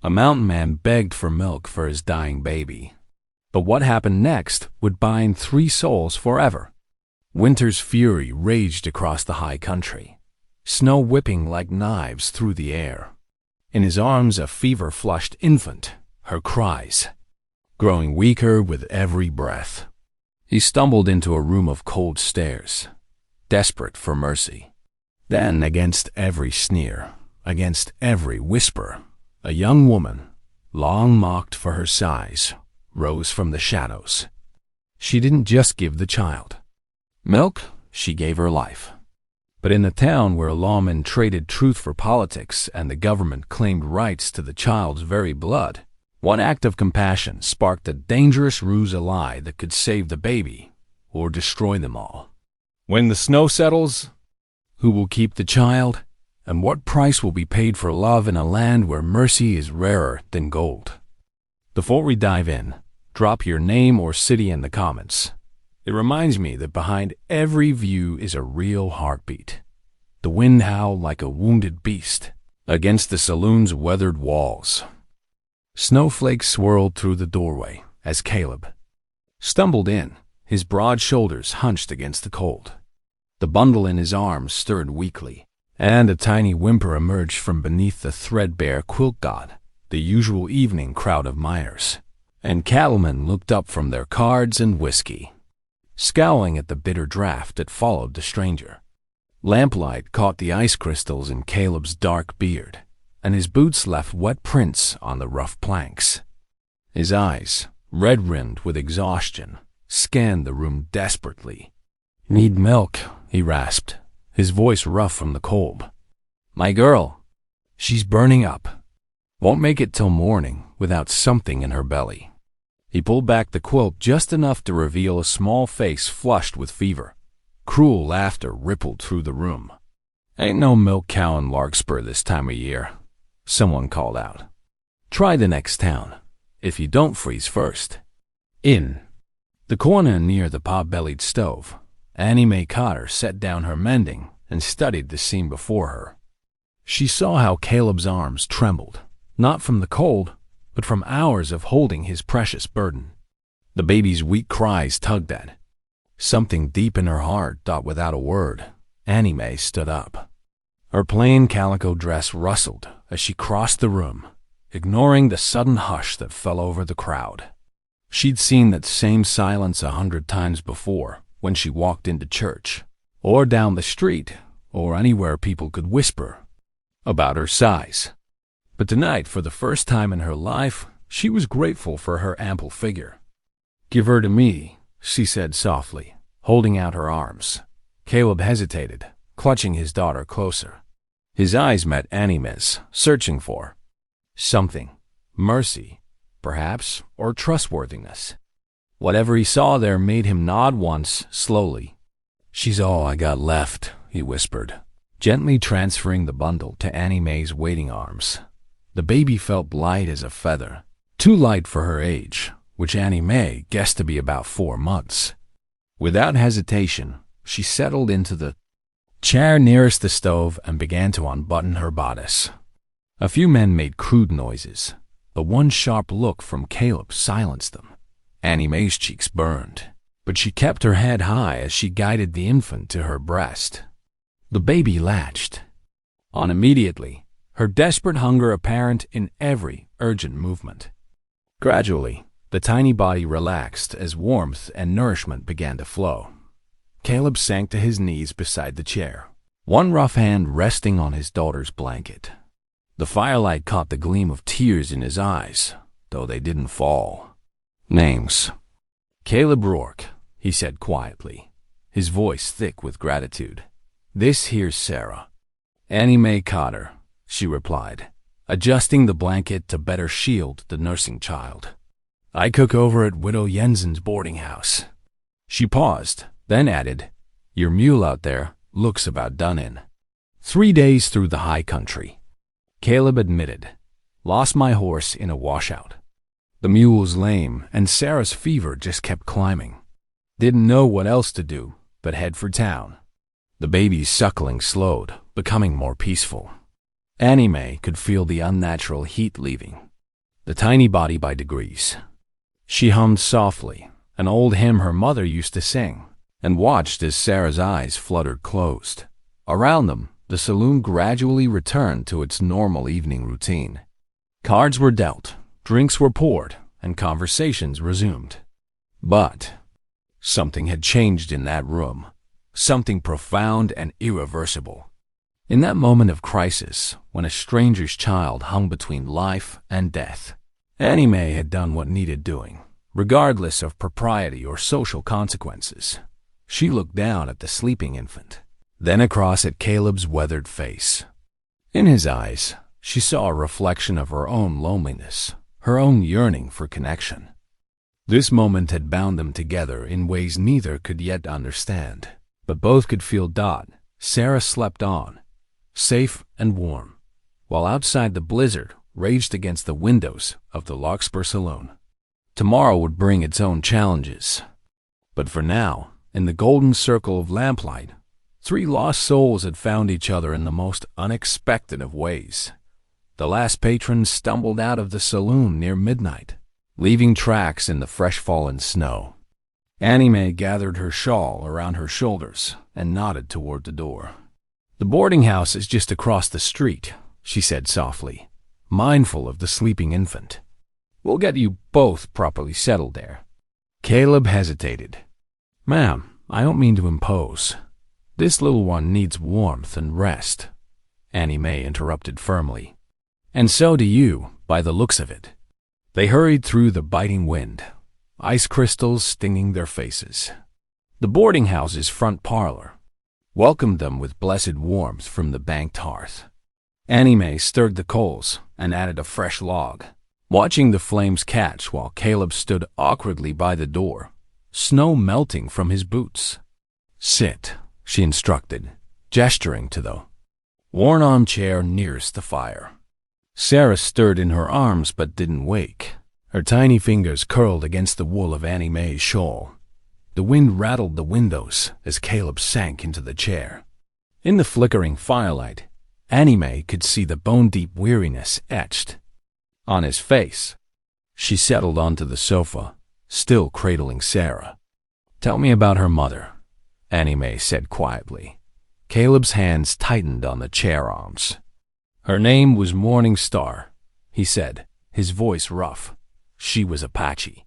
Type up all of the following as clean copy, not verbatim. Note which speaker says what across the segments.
Speaker 1: A mountain man begged for milk for his dying baby. But what happened next would bind three souls forever. Winter's fury raged across the high country, snow whipping like knives through the air. In his arms, a fever-flushed infant, her cries growing weaker with every breath. He stumbled into a room of cold stairs, desperate for mercy. Then, against every sneer, against every whisper, a young woman, long mocked for her size, rose from the shadows. She didn't just give the child milk, she gave her life. But in a town where lawmen traded truth for politics and the government claimed rights to the child's very blood, one act of compassion sparked a dangerous ruse, a lie that could save the baby or destroy them all. When the snow settles, who will keep the child? And what price will be paid for love in a land where mercy is rarer than gold? Before we dive in, drop your name or city in the comments. It reminds me that behind every view is a real heartbeat. The wind howled like a wounded beast against the saloon's weathered walls. Snowflakes swirled through the doorway as Caleb stumbled in, his broad shoulders hunched against the cold. The bundle in his arms stirred weakly, and a tiny whimper emerged from beneath the threadbare quilt god. The usual evening crowd of miners and cattlemen looked up from their cards and whiskey, scowling at the bitter draft that followed the stranger. Lamplight caught the ice crystals in Caleb's dark beard, and his boots left wet prints on the rough planks. His eyes, red-rimmed with exhaustion, scanned the room desperately. "Need milk," he rasped, his voice rough from the cold. "My girl, she's burning up. Won't make it till morning without something in her belly." He pulled back the quilt just enough to reveal a small face flushed with fever. Cruel laughter rippled through the room. "Ain't no milk cow in Larkspur this time of year," someone called out. "Try the next town, if you don't freeze first." In the corner near the pot-bellied stove, Annie Mae Cotter set down her mending and studied the scene before her. She saw how Caleb's arms trembled, not from the cold, but from hours of holding his precious burden. The baby's weak cries tugged at. Something deep in her heart thought without a word. Annie Mae stood up. Her plain calico dress rustled as she crossed the room, ignoring the sudden hush that fell over the crowd. She'd seen that same silence 100 times before when she walked into church, or down the street, or anywhere people could whisper about her size. But tonight, for the first time in her life, she was grateful for her ample figure. "Give her to me," she said softly, holding out her arms. Caleb hesitated, clutching his daughter closer. His eyes met Annie Mae's, searching for something. Mercy, perhaps, or trustworthiness. Whatever he saw there made him nod once, slowly. "She's all I got left," he whispered, gently transferring the bundle to Annie Mae's waiting arms. The baby felt light as a feather, too light for her age, which Annie Mae guessed to be about 4 months. Without hesitation, she settled into the chair nearest the stove and began to unbutton her bodice. A few men made crude noises, but one sharp look from Caleb silenced them. Annie Mae's cheeks burned, but she kept her head high as she guided the infant to her breast. The baby latched on immediately, her desperate hunger apparent in every urgent movement. Gradually, the tiny body relaxed as warmth and nourishment began to flow. Caleb sank to his knees beside the chair, one rough hand resting on his daughter's blanket. The firelight caught the gleam of tears in his eyes, though they didn't fall. "Names." "Caleb Rourke," he said quietly, his voice thick with gratitude. "This here's Sarah." "Annie Mae Cotter," she replied, adjusting the blanket to better shield the nursing child. "I cook over at Widow Jensen's boarding house." She paused, then added, "Your mule out there looks about done in." 3 days through the high country. Caleb admitted, "Lost my horse in a washout. The mule's lame, and Sarah's fever just kept climbing. Didn't know what else to do but head for town." The baby's suckling slowed, becoming more peaceful. Annie Mae could feel the unnatural heat leaving, the tiny body by degrees. She hummed softly, an old hymn her mother used to sing, and watched as Sarah's eyes fluttered closed. Around them, the saloon gradually returned to its normal evening routine. Cards were dealt, drinks were poured, and conversations resumed. But something had changed in that room, something profound and irreversible. In that moment of crisis, when a stranger's child hung between life and death, Annie Mae had done what needed doing, regardless of propriety or social consequences. She looked down at the sleeping infant, then across at Caleb's weathered face. In his eyes, she saw a reflection of her own loneliness, her own yearning for connection. This moment had bound them together in ways neither could yet understand, but both could feel. Sarah slept on, safe and warm, while outside the blizzard raged against the windows of the Larkspur Saloon. Tomorrow would bring its own challenges. But for now, in the golden circle of lamplight, three lost souls had found each other in the most unexpected of ways. The last patron stumbled out of the saloon near midnight, leaving tracks in the fresh-fallen snow. Annie Mae gathered her shawl around her shoulders and nodded toward the door. "The boarding house is just across the street," she said softly, mindful of the sleeping infant. "We'll get you both properly settled there." Caleb hesitated. "Ma'am, I don't mean to impose. This little one needs warmth and rest," Annie Mae interrupted firmly. "And so do you, by the looks of it." They hurried through the biting wind, ice crystals stinging their faces. The boarding house's front parlor welcomed them with blessed warmth from the banked hearth. Annie Mae stirred the coals and added a fresh log, watching the flames catch while Caleb stood awkwardly by the door, snow melting from his boots. "Sit," she instructed, gesturing to the worn armchair nearest the fire. Sarah stirred in her arms but didn't wake. Her tiny fingers curled against the wool of Annie Mae's shawl. The wind rattled the windows as Caleb sank into the chair. In the flickering firelight, Annie Mae could see the bone-deep weariness etched on his face. She settled onto the sofa, still cradling Sarah. "Tell me about her mother," Annie Mae said quietly. Caleb's hands tightened on the chair arms. "Her name was Morning Star," he said, his voice rough. "She was Apache.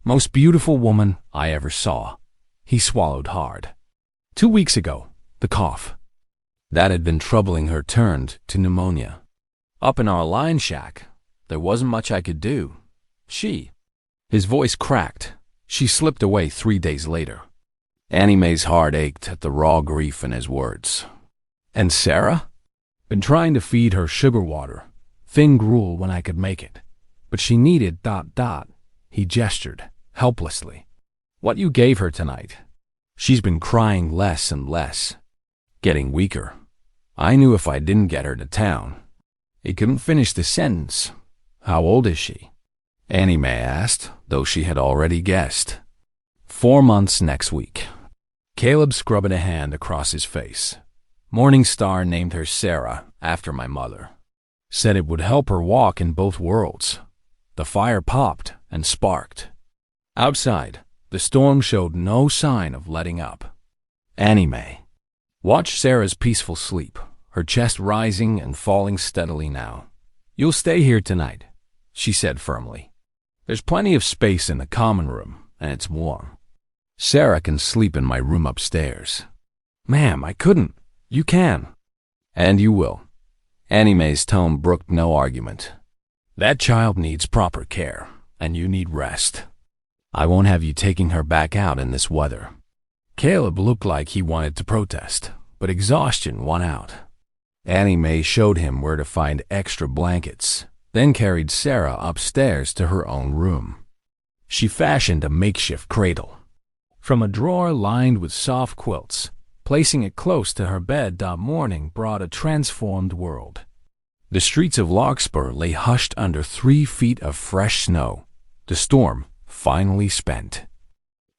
Speaker 1: Most beautiful woman I ever saw." He swallowed hard. 2 weeks ago, the cough that had been troubling her turned to pneumonia. Up in our line shack, there wasn't much I could do. His voice cracked. She slipped away 3 days later. Annie Mae's heart ached at the raw grief in his words. "And Sarah?" "Been trying to feed her sugar water, thin gruel when I could make it. But she needed ... He gestured, helplessly. "What you gave her tonight. She's been crying less and less, getting weaker. I knew if I didn't get her to town." He couldn't finish the sentence. "How old is she?" Annie Mae asked, though she had already guessed. 4 months next week." Caleb scrubbed a hand across his face. "Morning Star named her Sarah after my mother. Said it would help her walk in both worlds." The fire popped and sparked. Outside, the storm showed no sign of letting up. Annie Mae watched Sarah's peaceful sleep, her chest rising and falling steadily now. "You'll stay here tonight," she said firmly. "There's plenty of space in the common room, and it's warm. Sarah can sleep in my room upstairs." "Ma'am, I couldn't." "You can." "And you will." Annie Mae's tone brooked no argument. "That child needs proper care, and you need rest. I won't have you taking her back out in this weather." Caleb looked like he wanted to protest, but exhaustion won out. Annie Mae showed him where to find extra blankets, then carried Sarah upstairs to her own room. She fashioned a makeshift cradle from a drawer lined with soft quilts. Placing it close to her bed, morning brought a transformed world. The streets of Larkspur lay hushed under 3 feet of fresh snow, the storm finally spent.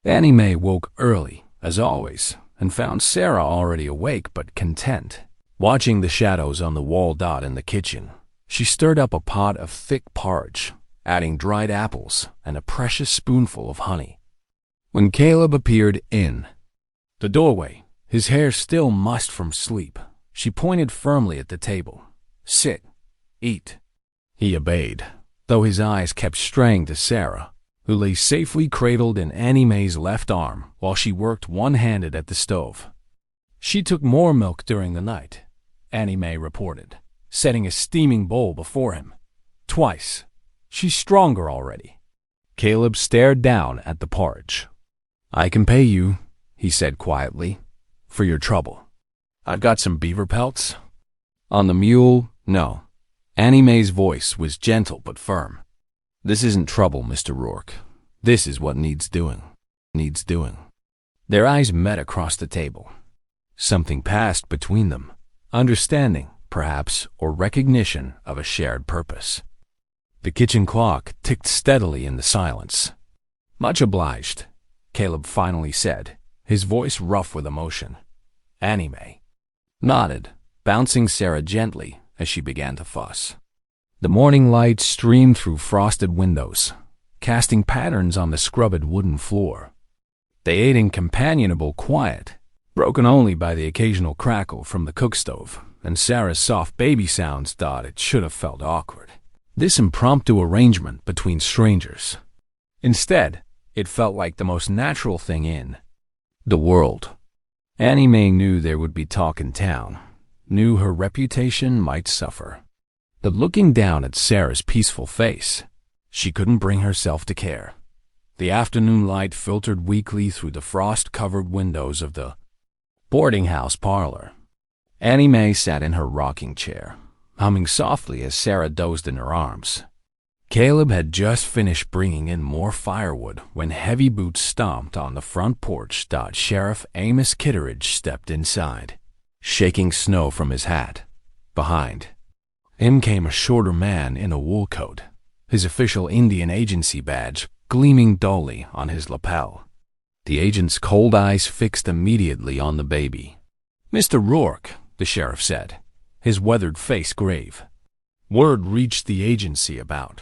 Speaker 1: Annie Mae woke early, as always, and found Sarah already awake but content. Watching the shadows on the wall in the kitchen, she stirred up a pot of thick porridge adding dried apples and a precious spoonful of honey. When Caleb appeared in the doorway, his hair still mussed from sleep, she pointed firmly at the table. "Sit. Eat." He obeyed, though his eyes kept straying to Sarah, who lay safely cradled in Annie Mae's left arm while she worked one-handed at the stove. "She took more milk during the night," Annie Mae reported, setting a steaming bowl before him. "Twice. She's stronger already." Caleb stared down at the porridge. "I can pay you," he said quietly, "for your trouble. I've got some beaver pelts." "On the mule, no." Annie Mae's voice was gentle but firm. "This isn't trouble, Mr. Rourke. This is what needs doing. Needs doing." Their eyes met across the table. Something passed between them, understanding, perhaps, or recognition of a shared purpose. The kitchen clock ticked steadily in the silence. "Much obliged," Caleb finally said, his voice rough with emotion. Annie Mae nodded, bouncing Sarah gently as she began to fuss. The morning light streamed through frosted windows, casting patterns on the scrubbed wooden floor. They ate in companionable quiet, broken only by the occasional crackle from the cook stove, and Sarah's soft baby sounds thought it should have felt awkward. This impromptu arrangement between strangers. Instead, it felt like the most natural thing in the world. Annie Mae knew there would be talk in town, knew her reputation might suffer. But looking down at Sarah's peaceful face, she couldn't bring herself to care. The afternoon light filtered weakly through the frost-covered windows of the boarding house parlor. Annie Mae sat in her rocking chair, humming softly as Sarah dozed in her arms. Caleb had just finished bringing in more firewood when heavy boots stomped on the front porch. Sheriff Amos Kitteridge stepped inside, shaking snow from his hat. Behind him came a shorter man in a wool coat, his official Indian agency badge gleaming dully on his lapel. The agent's cold eyes fixed immediately on the baby. "Mr. Rourke," the sheriff said, his weathered face grave. "Word reached the agency about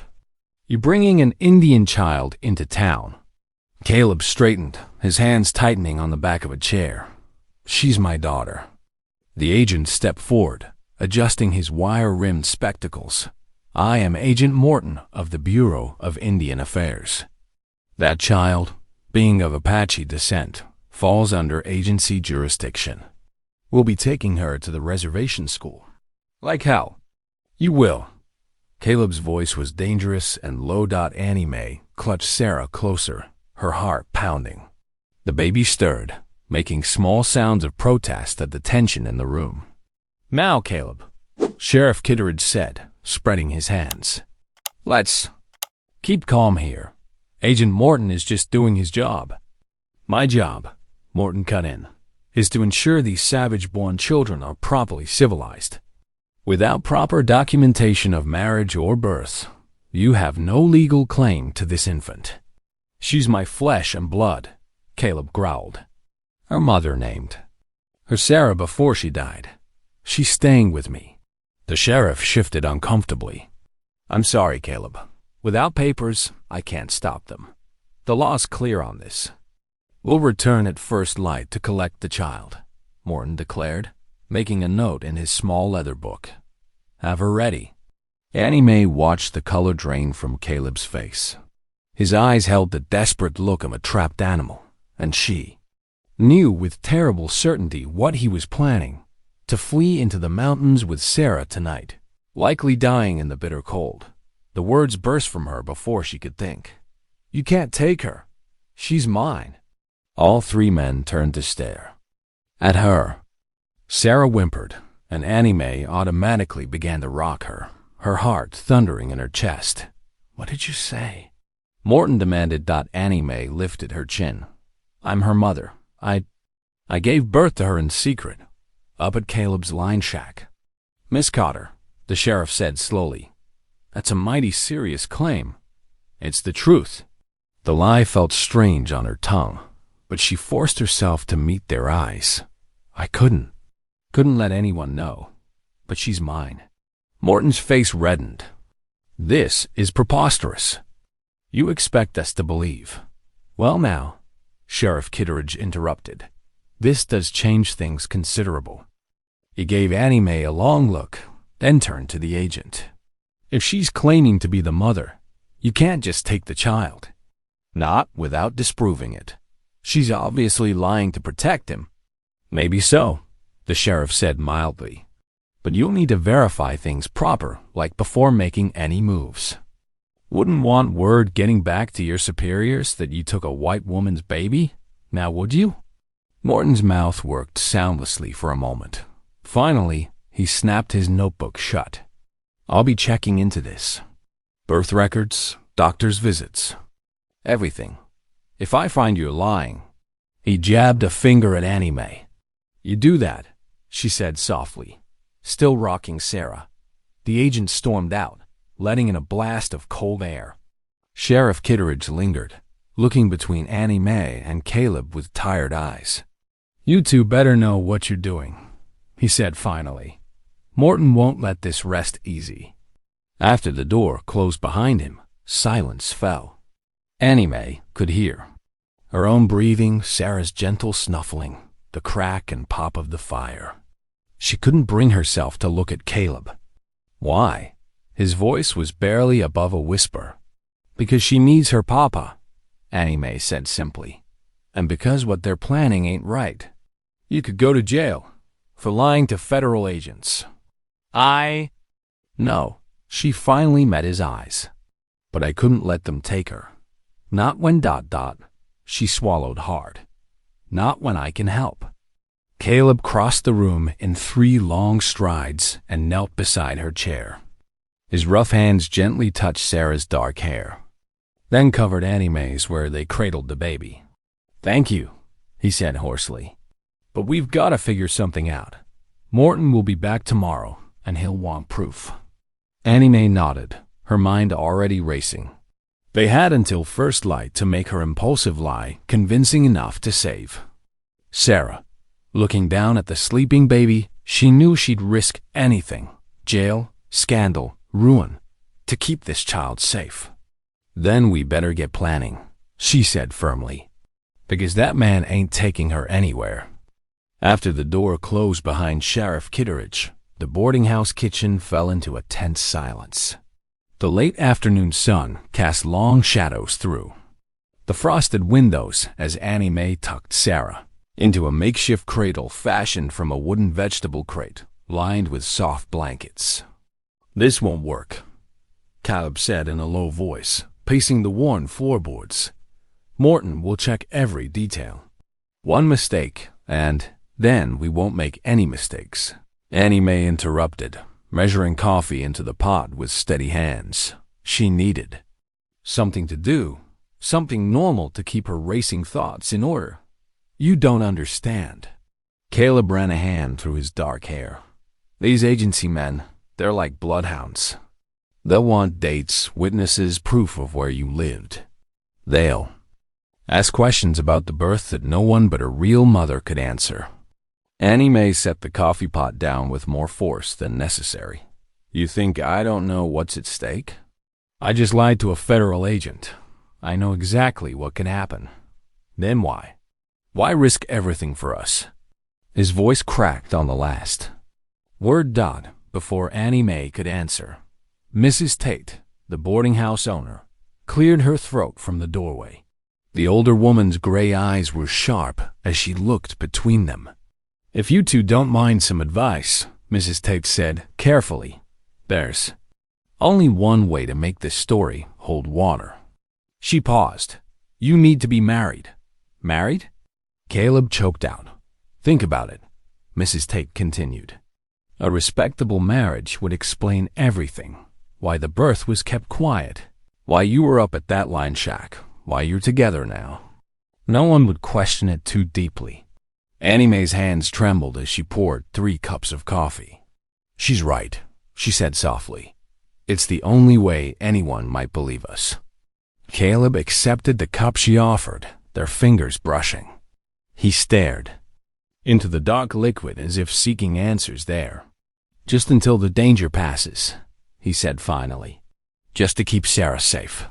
Speaker 1: you bringing an Indian child into town." Caleb straightened, his hands tightening on the back of a chair. "She's my daughter." The agent stepped forward, adjusting his wire-rimmed spectacles. "I am Agent Morton of the Bureau of Indian Affairs. That child, being of Apache descent, falls under agency jurisdiction. We'll be taking her to the reservation school." "Like how?" "You will." Caleb's voice was dangerous and low. Annie Mae clutched Sarah closer, her heart pounding. The baby stirred, making small sounds of protest at the tension in the room. "Now, Caleb," Sheriff Kitteridge said, spreading his hands. "Let's keep calm here. Agent Morton is just doing his job." "My job," Morton cut in, "is to ensure these savage-born children are properly civilized. Without proper documentation of marriage or birth, you have no legal claim to this infant." "She's my flesh and blood," Caleb growled. "Her mother named her Sarah before she died. She's staying with me." The sheriff shifted uncomfortably. "I'm sorry, Caleb. Without papers, I can't stop them. The law's clear on this." "We'll return at first light to collect the child," Morton declared, making a note in his small leather book. "Have her ready." Annie Mae watched the color drain from Caleb's face. His eyes held the desperate look of a trapped animal, and she knew with terrible certainty what he was planning: to flee into the mountains with Sarah tonight, likely dying in the bitter cold. The words burst from her before she could think. "You can't take her. She's mine." All three men turned to stare at her. Sarah whimpered, and Annie Mae automatically began to rock her, her heart thundering in her chest. "What did you say?" Morton demanded. Annie Mae lifted her chin. "I'm her mother. I gave birth to her in secret, up at Caleb's line shack." "Miss Cotter," the sheriff said slowly, "that's a mighty serious claim." "It's the truth." The lie felt strange on her tongue, but she forced herself to meet their eyes. "I couldn't let anyone know, but she's mine." Morton's face reddened. This is preposterous. You expect us to believe. Well now, Sheriff Kitteridge interrupted. This does change things considerable. He gave Annie Mae a long look, then turned to the agent. If she's claiming to be the mother, you can't just take the child. Not without disproving it. She's obviously lying to protect him. Maybe so, the sheriff said mildly. But you'll need to verify things proper, like before making any moves. Wouldn't want word getting back to your superiors that you took a white woman's baby, now would you? Morton's mouth worked soundlessly for a moment. Finally, he snapped his notebook shut. I'll be checking into this. Birth records, doctor's visits, everything. If I find you're lying. He jabbed a finger at Annie Mae. You do that, she said softly, still rocking Sarah. The agent stormed out, letting in a blast of cold air. Sheriff Kitteridge lingered, looking between Annie Mae and Caleb with tired eyes. You two better know what you're doing, he said finally. Morton won't let this rest easy. After the door closed behind him, silence fell. Annie Mae could hear her own breathing, Sarah's gentle snuffling, the crack and pop of the fire. She couldn't bring herself to look at Caleb. Why? His voice was barely above a whisper. Because she needs her papa, Annie Mae said simply. And because what they're planning ain't right. You could go to jail for lying to federal agents. No, she finally met his eyes. But I couldn't let them take her. Not when ... She swallowed hard. Not when I can help. Caleb crossed the room in 3 long strides and knelt beside her chair. His rough hands gently touched Sarah's dark hair, then covered Annie Mae's where they cradled the baby. Thank you, he said hoarsely. But we've got to figure something out. Morton will be back tomorrow, and he'll want proof. Annie Mae nodded, her mind already racing. They had until first light to make her impulsive lie convincing enough to save Sarah. Looking down at the sleeping baby, she knew she'd risk anything, jail, scandal, ruin, to keep this child safe. Then we better get planning, she said firmly, because that man ain't taking her anywhere. After the door closed behind Sheriff Kitteridge, the boarding house kitchen fell into a tense silence. The late afternoon sun cast long shadows through the frosted windows as Annie Mae tucked Sarah into a makeshift cradle fashioned from a wooden vegetable crate lined with soft blankets. This won't work, Caleb said in a low voice, pacing the worn floorboards. Morton will check every detail. One mistake, and then we won't make any mistakes. Annie Mae interrupted, measuring coffee into the pot with steady hands. She needed something to do, something normal to keep her racing thoughts in order. You don't understand. Caleb ran a hand through his dark hair. These agency men, they're like bloodhounds. They'll want dates, witnesses, proof of where you lived. They'll ask questions about the birth that no one but a real mother could answer. Annie Mae set the coffee pot down with more force than necessary. You think I don't know what's at stake? I just lied to a federal agent. I know exactly what can happen. Then why? Why risk everything for us? His voice cracked on the last word before Annie Mae could answer. Mrs. Tate, the boarding house owner, cleared her throat from the doorway. The older woman's gray eyes were sharp as she looked between them. If you two don't mind some advice, Mrs. Tate said carefully, there's only one way to make this story hold water. She paused. You need to be married. Married? Caleb choked out. Think about it, Mrs. Tate continued. A respectable marriage would explain everything. Why the birth was kept quiet. Why you were up at that line shack. Why you're together now. No one would question it too deeply. Annie Mae's hands trembled as she poured 3 cups of coffee. She's right, she said softly. It's the only way anyone might believe us. Caleb accepted the cup she offered, their fingers brushing. He stared into the dark liquid as if seeking answers there. Just until the danger passes, he said finally. just to keep Sarah safe.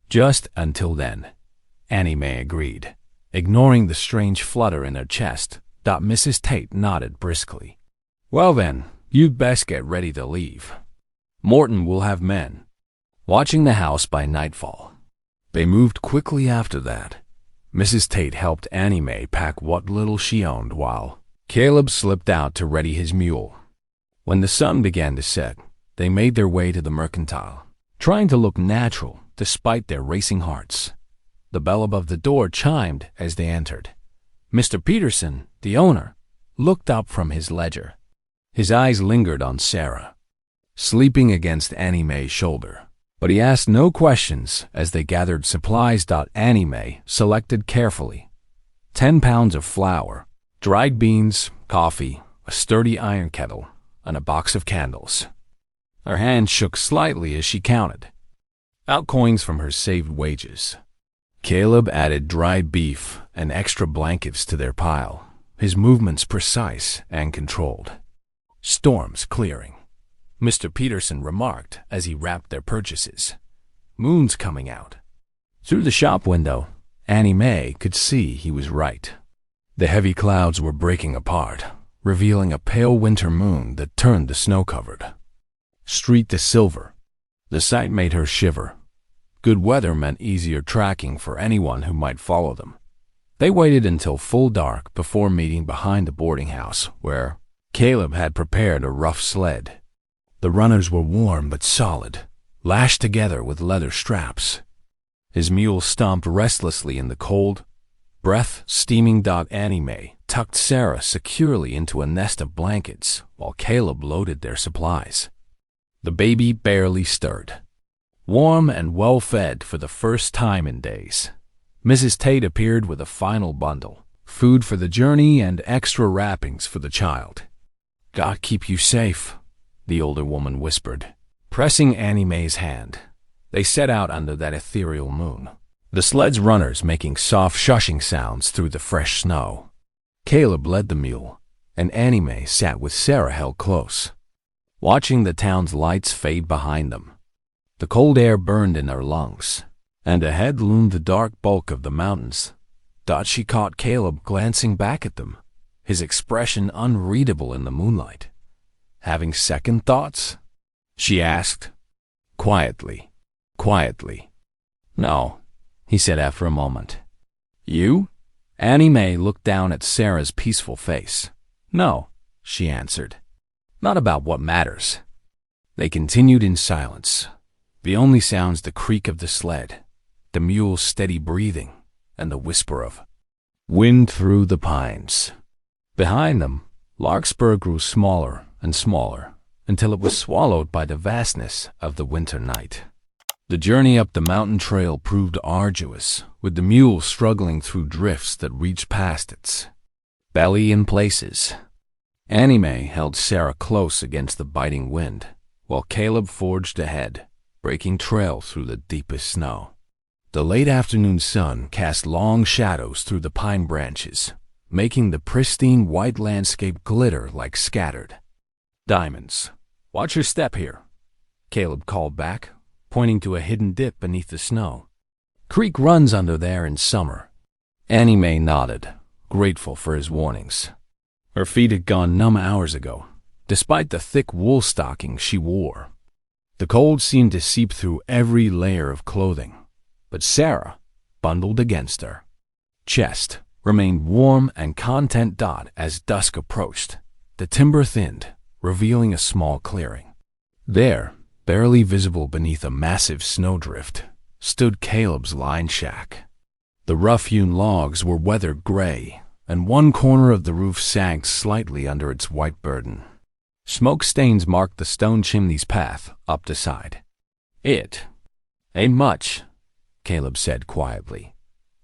Speaker 1: Just until then, Annie Mae agreed, ignoring the strange flutter in her chest. Mrs. Tate nodded briskly. Well then, you'd best get ready to leave. Morton will have men watching the house by nightfall. They moved quickly after that. Mrs. Tate helped Annie Mae pack what little she owned while Caleb slipped out to ready his mule. When the sun began to set, they made their way to the mercantile, trying to look natural despite their racing hearts. The bell above the door chimed as they entered. Mr. Peterson, the owner, looked up from his ledger. His eyes lingered on Sarah, sleeping against Annie Mae's shoulder. But he asked no questions as they gathered supplies. Annie Mae selected carefully. 10 pounds of flour, dried beans, coffee, a sturdy iron kettle, and a box of candles. Her hand shook slightly as she counted out coins from her saved wages. Caleb added dried beef and extra blankets to their pile, his movements precise and controlled. Storms clearing, Mr. Peterson remarked as he wrapped their purchases. Moon's coming out. Through the shop window, Annie Mae could see he was right. The heavy clouds were breaking apart, revealing a pale winter moon that turned the snow-covered street to silver. The sight made her shiver. Good weather meant easier tracking for anyone who might follow them. They waited until full dark before meeting behind the boarding house, where Caleb had prepared a rough sled. The runners were warm but solid, lashed together with leather straps. His mule stomped restlessly in the cold, breath steaming. Annie Mae tucked Sarah securely into a nest of blankets while Caleb loaded their supplies. The baby barely stirred, warm and well-fed for the first time in days. Mrs. Tate appeared with a final bundle, food for the journey and extra wrappings for the child. God keep you safe, the older woman whispered, pressing Annie Mae's hand. They set out under that ethereal moon, the sled's runners making soft shushing sounds through the fresh snow. Caleb led the mule, and Annie Mae sat with Sarah held close, watching the town's lights fade behind them. The cold air burned in her lungs, and ahead loomed the dark bulk of the mountains. She caught Caleb glancing back at them, his expression unreadable in the moonlight. Having second thoughts? She asked. Quietly. No, he said after a moment. You? Annie Mae looked down at Sarah's peaceful face. No, she answered. Not about what matters. They continued in silence. The only sounds the creak of the sled, the mule's steady breathing, and the whisper of wind through the pines. Behind them, Larkspur grew smaller and smaller until it was swallowed by the vastness of the winter night. The journey up the mountain trail proved arduous, with the mule struggling through drifts that reached past its belly in places. Annie Mae held Sarah close against the biting wind, while Caleb forged ahead, breaking trail through the deepest snow. The late afternoon sun cast long shadows through the pine branches, making the pristine white landscape glitter like scattered diamonds. Watch your step here, Caleb called back, pointing to a hidden dip beneath the snow. Creek runs under there in summer. Annie Mae nodded, grateful for his warnings. Her feet had gone numb hours ago, despite the thick wool stockings she wore. The cold seemed to seep through every layer of clothing, but Sarah, bundled against her chest, remained warm and content. As dusk approached, the timber thinned, revealing a small clearing. There, barely visible beneath a massive snowdrift, stood Caleb's line shack. The rough-hewn logs were weathered gray, and one corner of the roof sagged slightly under its white burden. Smoke stains marked the stone chimney's path up the side. It ain't much, Caleb said quietly,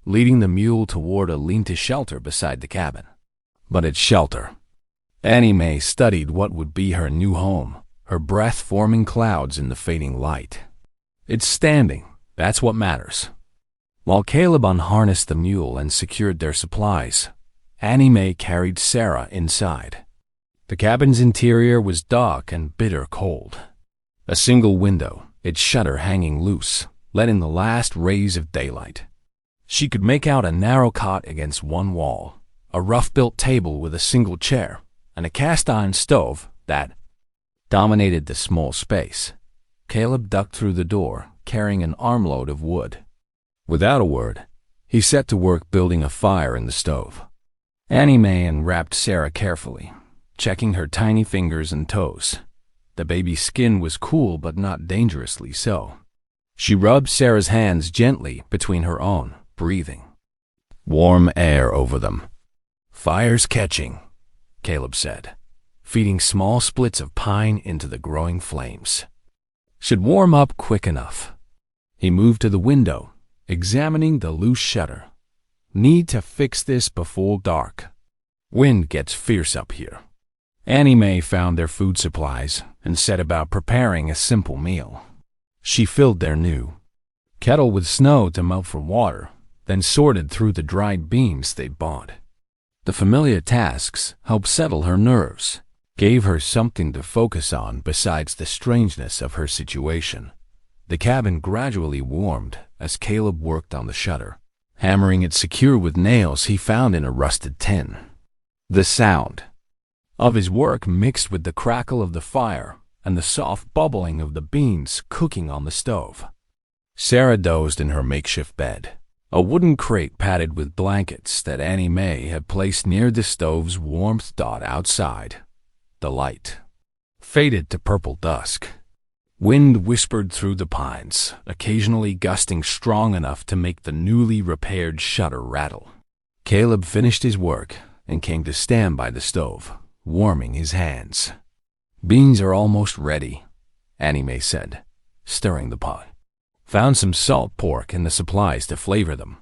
Speaker 1: leading the mule toward a lean-to shelter beside the cabin. But it's shelter. Annie Mae studied what would be her new home, her breath forming clouds in the fading light. It's standing, that's what matters. While Caleb unharnessed the mule and secured their supplies, Annie Mae carried Sarah inside. The cabin's interior was dark and bitter cold. A single window, its shutter hanging loose, letting the last rays of daylight. She could make out a narrow cot against one wall, a rough-built table with a single chair, and a cast-iron stove that dominated the small space. Caleb ducked through the door, carrying an armload of wood. Without a word, he set to work building a fire in the stove. Annie Mae unwrapped Sarah carefully, checking her tiny fingers and toes. The baby's skin was cool but not dangerously so. She rubbed Sarah's hands gently between her own, breathing warm air over them. "Fire's catching," Caleb said, feeding small splits of pine into the growing flames. "Should warm up quick enough." He moved to the window, examining the loose shutter. "Need to fix this before dark. Wind gets fierce up here." Annie Mae found their food supplies and set about preparing a simple meal. She filled their new kettle with snow to melt for water, then sorted through the dried beans they'd bought. The familiar tasks helped settle her nerves, gave her something to focus on besides the strangeness of her situation. The cabin gradually warmed as Caleb worked on the shutter, hammering it secure with nails he found in a rusted tin. The sound of his work mixed with the crackle of the fire and the soft bubbling of the beans cooking on the stove. Sarah dozed in her makeshift bed, a wooden crate padded with blankets that Annie Mae had placed near the stove's warmth dot outside. The light faded to purple dusk. Wind whispered through the pines, occasionally gusting strong enough to make the newly repaired shutter rattle. Caleb finished his work and came to stand by the stove, warming his hands. "Beans are almost ready," Annie Mae said, stirring the pot. "Found some salt pork and the supplies to flavor them."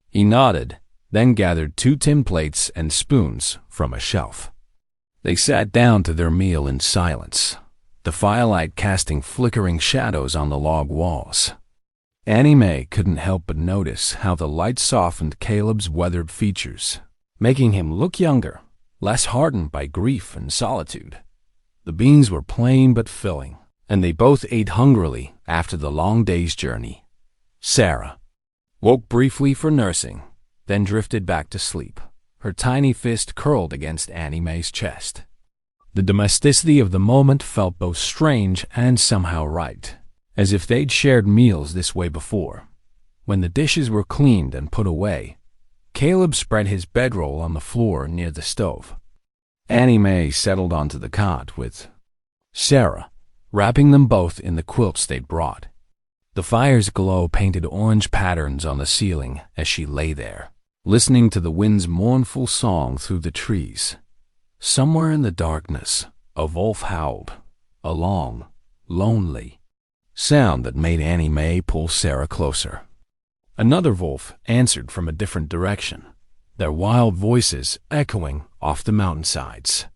Speaker 1: He nodded, then gathered 2 tin plates and spoons from a shelf. They sat down to their meal in silence, the firelight casting flickering shadows on the log walls. Annie Mae couldn't help but notice how the light softened Caleb's weathered features, making him look younger, less hardened by grief and solitude. The beans were plain but filling, and they both ate hungrily after the long day's journey. Sarah woke briefly for nursing, then drifted back to sleep, her tiny fist curled against Annie Mae's chest. The domesticity of the moment felt both strange and somehow right, as if they'd shared meals this way before. When the dishes were cleaned and put away, Caleb spread his bedroll on the floor near the stove. Annie Mae settled onto the cot with Sarah, wrapping them both in the quilts they'd brought. The fire's glow painted orange patterns on the ceiling as she lay there, listening to the wind's mournful song through the trees. Somewhere in the darkness, a wolf howled, a long, lonely sound that made Annie Mae pull Sarah closer. Another wolf answered from a different direction, their wild voices echoing off the mountainsides.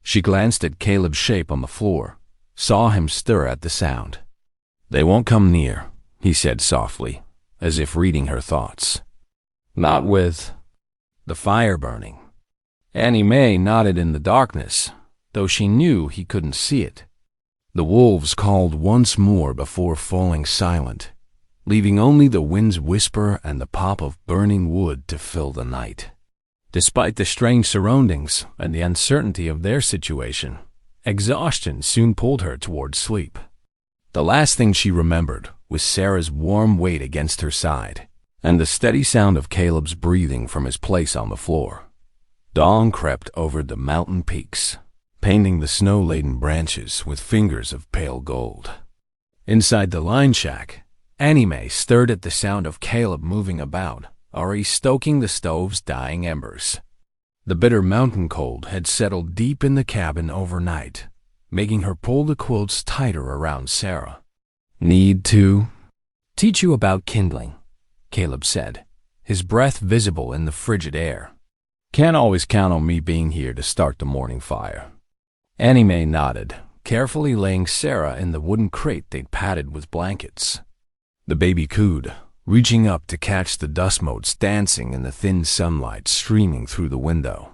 Speaker 1: She glanced at Caleb's shape on the floor, saw him stir at the sound. "They won't come near," he said softly, as if reading her thoughts. "Not with the fire burning." Annie Mae nodded in the darkness, though she knew he couldn't see it. The wolves called once more before falling silent, leaving only the wind's whisper and the pop of burning wood to fill the night. Despite the strange surroundings and the uncertainty of their situation, exhaustion soon pulled her toward sleep. The last thing she remembered was Sarah's warm weight against her side and the steady sound of Caleb's breathing from his place on the floor. Dawn crept over the mountain peaks, painting the snow-laden branches with fingers of pale gold. Inside the line shack, Annie Mae stirred at the sound of Caleb moving about, already stoking the stove's dying embers. The bitter mountain cold had settled deep in the cabin overnight, making her pull the quilts tighter around Sarah. "Need to teach you about kindling," Caleb said, his breath visible in the frigid air. "Can't always count on me being here to start the morning fire." Annie Mae nodded, carefully laying Sarah in the wooden crate they'd padded with blankets. The baby cooed, reaching up to catch the dust motes dancing in the thin sunlight streaming through the window.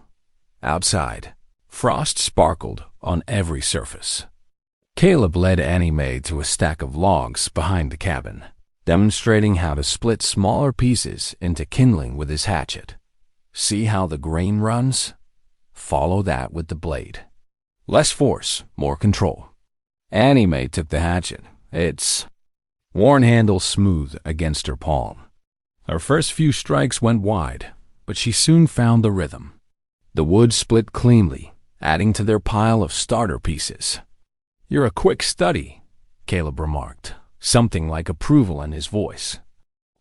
Speaker 1: Outside, frost sparkled on every surface. Caleb led Annie Mae to a stack of logs behind the cabin, demonstrating how to split smaller pieces into kindling with his hatchet. See how the grain runs? Follow that with the blade. Less force, more control. Annie Mae took the hatchet. Its worn handle smooth against her palm. Her first few strikes went wide, but she soon found the rhythm. The wood split cleanly, adding to their pile of starter pieces. "You're a quick study," Caleb remarked, something like approval in his voice.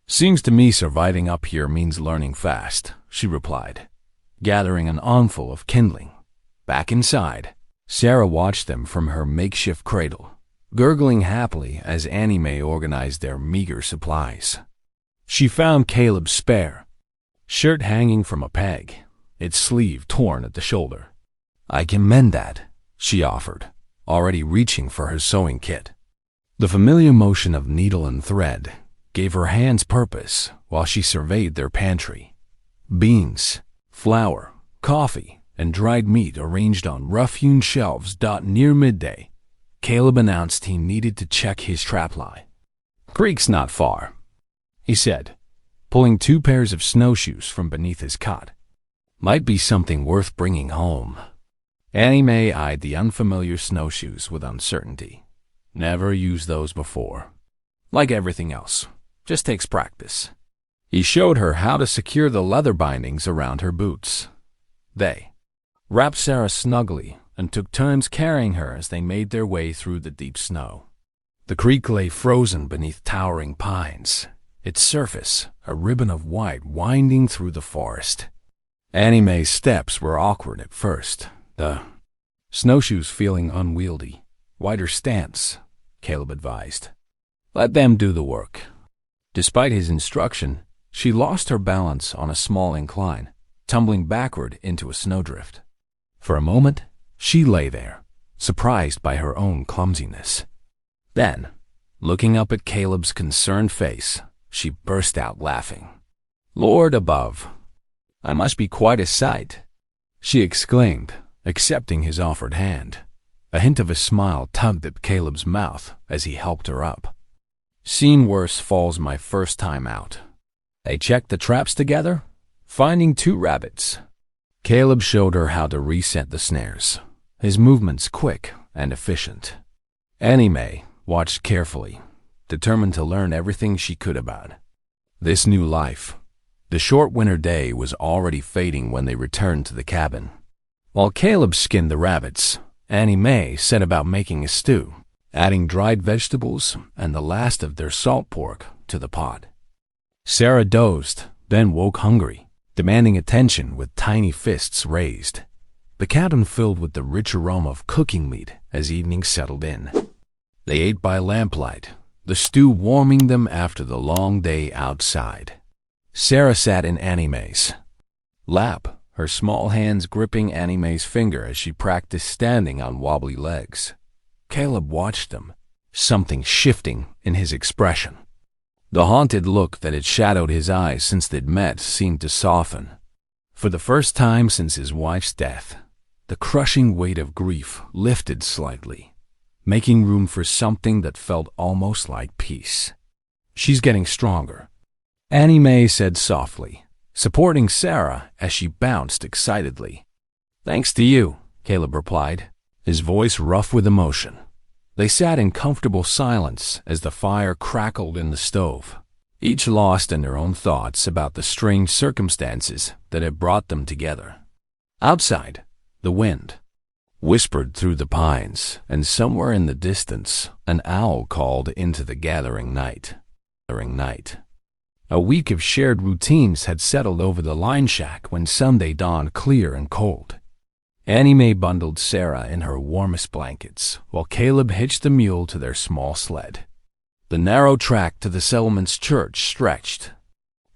Speaker 1: "Seems to me surviving up here means learning fast," she replied, gathering an armful of kindling. Back inside, Sarah watched them from her makeshift cradle, gurgling happily as Annie Mae organized their meager supplies. She found Caleb's spare shirt hanging from a peg, its sleeve torn at the shoulder. "I can mend that," she offered, already reaching for her sewing kit. The familiar motion of needle and thread gave her hands purpose while she surveyed their pantry. Beans, flour, coffee, and dried meat arranged on rough-hewn shelves. Near midday, Caleb announced he needed to check his trap line. "Creek's not far," he said, pulling 2 pairs of snowshoes from beneath his cot. "Might be something worth bringing home." Annie Mae eyed the unfamiliar snowshoes with uncertainty. Never used those before. Like everything else, just takes practice. He showed her how to secure the leather bindings around her boots. They wrapped Sarah snugly and took turns carrying her as they made their way through the deep snow. The creek lay frozen beneath towering pines, its surface a ribbon of white winding through the forest. Annie Mae's steps were awkward at first, the snowshoes feeling unwieldy. "Wider stance," Caleb advised. "Let them do the work." Despite his instruction, she lost her balance on a small incline, tumbling backward into a snowdrift. For a moment, she lay there, surprised by her own clumsiness. Then, looking up at Caleb's concerned face, she burst out laughing. "Lord above, I must be quite a sight," she exclaimed, accepting his offered hand. A hint of a smile tugged at Caleb's mouth as he helped her up. "Seen worse falls my first time out." They checked the traps together, finding 2 rabbits. Caleb showed her how to reset the snares, his movements quick and efficient. Annie Mae watched carefully, determined to learn everything she could about this new life. The short winter day was already fading when they returned to the cabin. While Caleb skinned the rabbits, Annie Mae set about making a stew, adding dried vegetables and the last of their salt pork to the pot. Sarah dozed, then woke hungry, demanding attention with tiny fists raised. The cabin filled with the rich aroma of cooking meat as evening settled in. They ate by lamplight, the stew warming them after the long day outside. Sarah sat in Annie Mae's lap, her small hands gripping Annie Mae's finger as she practiced standing on wobbly legs. Caleb watched them, something shifting in his expression. The haunted look that had shadowed his eyes since they'd met seemed to soften. For the first time since his wife's death, the crushing weight of grief lifted slightly, making room for something that felt almost like peace. "She's getting stronger," Annie Mae said softly, supporting Sarah as she bounced excitedly. "Thanks to you," Caleb replied, his voice rough with emotion. They sat in comfortable silence as the fire crackled in the stove, each lost in their own thoughts about the strange circumstances that had brought them together. Outside, the wind whispered through the pines, and somewhere in the distance, an owl called into the gathering night. A week of shared routines had settled over the line shack when Sunday dawned clear and cold. Annie Mae bundled Sarah in her warmest blankets, while Caleb hitched the mule to their small sled. The narrow track to the settlement's church stretched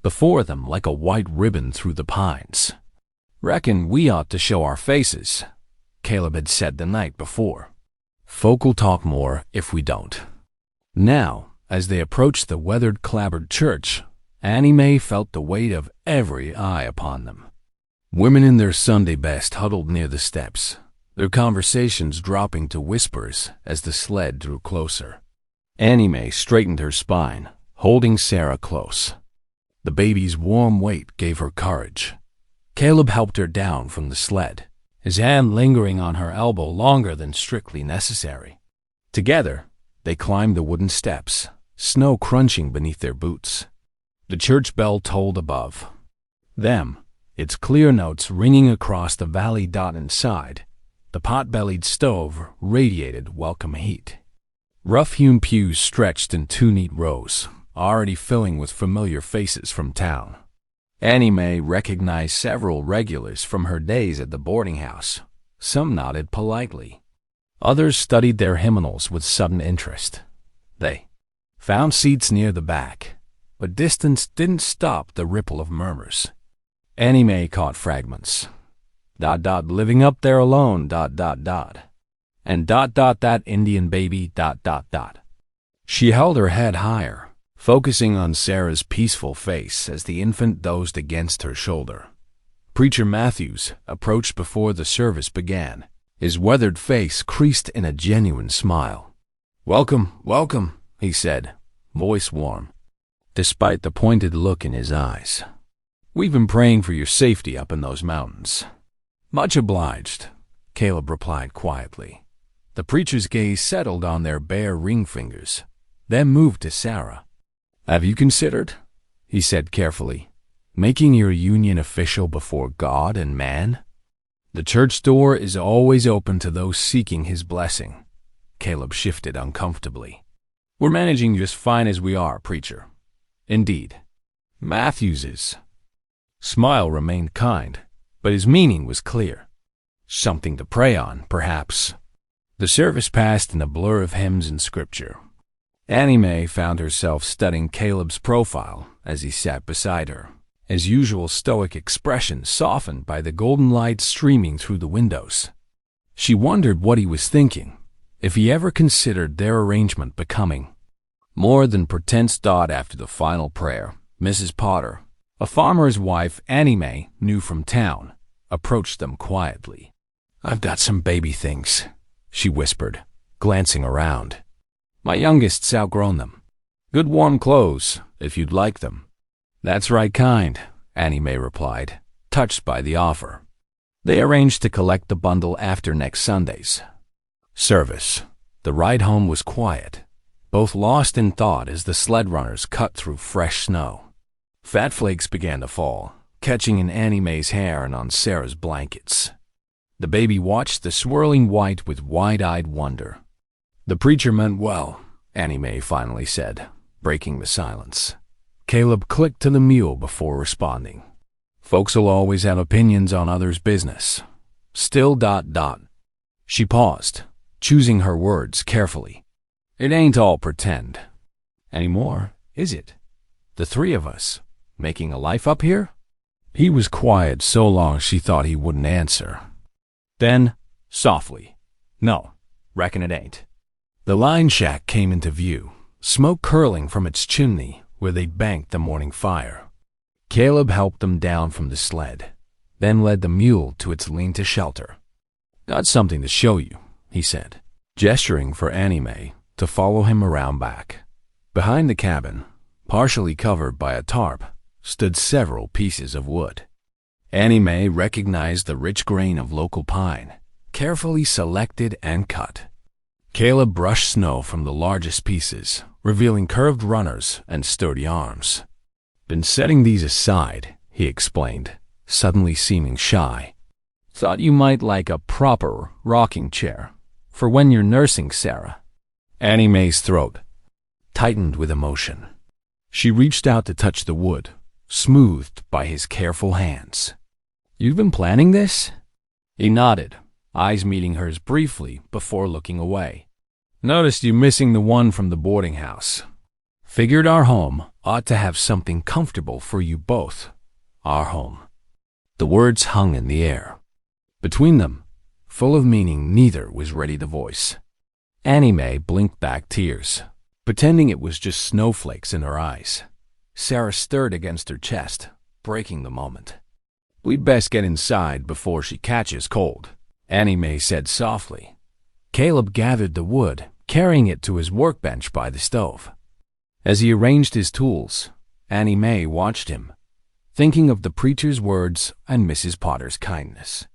Speaker 1: before them like a white ribbon through the pines. "Reckon we ought to show our faces," Caleb had said the night before. "Folk'll talk more if we don't." Now, as they approached the weathered, clapboard church, Annie Mae felt the weight of every eye upon them. Women in their Sunday best huddled near the steps, their conversations dropping to whispers as the sled drew closer. Annie Mae straightened her spine, holding Sarah close. The baby's warm weight gave her courage. Caleb helped her down from the sled, his hand lingering on her elbow longer than strictly necessary. Together, they climbed the wooden steps, snow crunching beneath their boots. The church bell tolled above. Its clear notes ringing across the valley. Inside, the pot-bellied stove radiated welcome heat. Rough-hewn pews stretched in 2 neat rows, already filling with familiar faces from town. Annie Mae recognized several regulars from her days at the boarding house. Some nodded politely. Others studied their hymnals with sudden interest. They found seats near the back, but distance didn't stop the ripple of murmurs. Annie Mae caught fragments. Living up there alone, and that Indian baby, She held her head higher, focusing on Sarah's peaceful face as the infant dozed against her shoulder. Preacher Matthews approached before the service began, his weathered face creased in a genuine smile. "Welcome, welcome," he said, voice warm, despite the pointed look in his eyes. "We've been praying for your safety up in those mountains." "Much obliged," Caleb replied quietly. The preacher's gaze settled on their bare ring fingers, then moved to Sarah. "Have you considered," he said carefully, "making your union official before God and man? The church door is always open to those seeking his blessing." Caleb shifted uncomfortably. "We're managing just fine as we are, preacher." "Indeed." Matthews's smile remained kind, but his meaning was clear. Something to pray on, perhaps. The service passed in a blur of hymns and scripture. Annie Mae found herself studying Caleb's profile as he sat beside her, his usual stoic expression softened by the golden light streaming through the windows. She wondered what he was thinking, if he ever considered their arrangement becoming more than pretense. After the final prayer, Mrs. Potter, a farmer's wife Annie Mae knew from town, approached them quietly. "I've got some baby things," she whispered, glancing around. "My youngest's outgrown them. Good warm clothes, if you'd like them." "That's right kind," Annie Mae replied, touched by the offer. They arranged to collect the bundle after next Sunday's service. The ride home was quiet, both lost in thought as the sled runners cut through fresh snow. Fat flakes began to fall, catching in Annie Mae's hair and on Sarah's blankets. The baby watched the swirling white with wide-eyed wonder. "The preacher meant well," Annie Mae finally said, breaking the silence. Caleb clicked to the mule before responding. "Folks'll always have opinions on others' business. Still. She paused, choosing her words carefully. "It ain't all pretend anymore, is it? The 3 of us, making a life up here?" He was quiet so long she thought he wouldn't answer. Then, softly, "No, reckon it ain't." The line shack came into view, smoke curling from its chimney where they'd banked the morning fire. Caleb helped them down from the sled, then led the mule to its lean-to shelter. "Got something to show you," he said, gesturing for Annie Mae to follow him around back. Behind the cabin, partially covered by a tarp, stood several pieces of wood. Annie Mae recognized the rich grain of local pine, carefully selected and cut. Caleb brushed snow from the largest pieces, revealing curved runners and sturdy arms. "Been setting these aside," he explained, suddenly seeming shy. "Thought you might like a proper rocking chair for when you're nursing Sarah." Annie Mae's throat tightened with emotion. She reached out to touch the wood, smoothed by his careful hands. "You've been planning this?" He nodded, eyes meeting hers briefly before looking away. "Noticed you missing the one from the boarding house. Figured our home ought to have something comfortable for you both. Our home." The words hung in the air. Between them, full of meaning neither was ready to voice. Annie Mae blinked back tears, pretending it was just snowflakes in her eyes. Sarah stirred against her chest, breaking the moment. "We'd best get inside before she catches cold," Annie Mae said softly. Caleb gathered the wood, carrying it to his workbench by the stove. As he arranged his tools, Annie Mae watched him, thinking of the preacher's words and Mrs. Potter's kindness.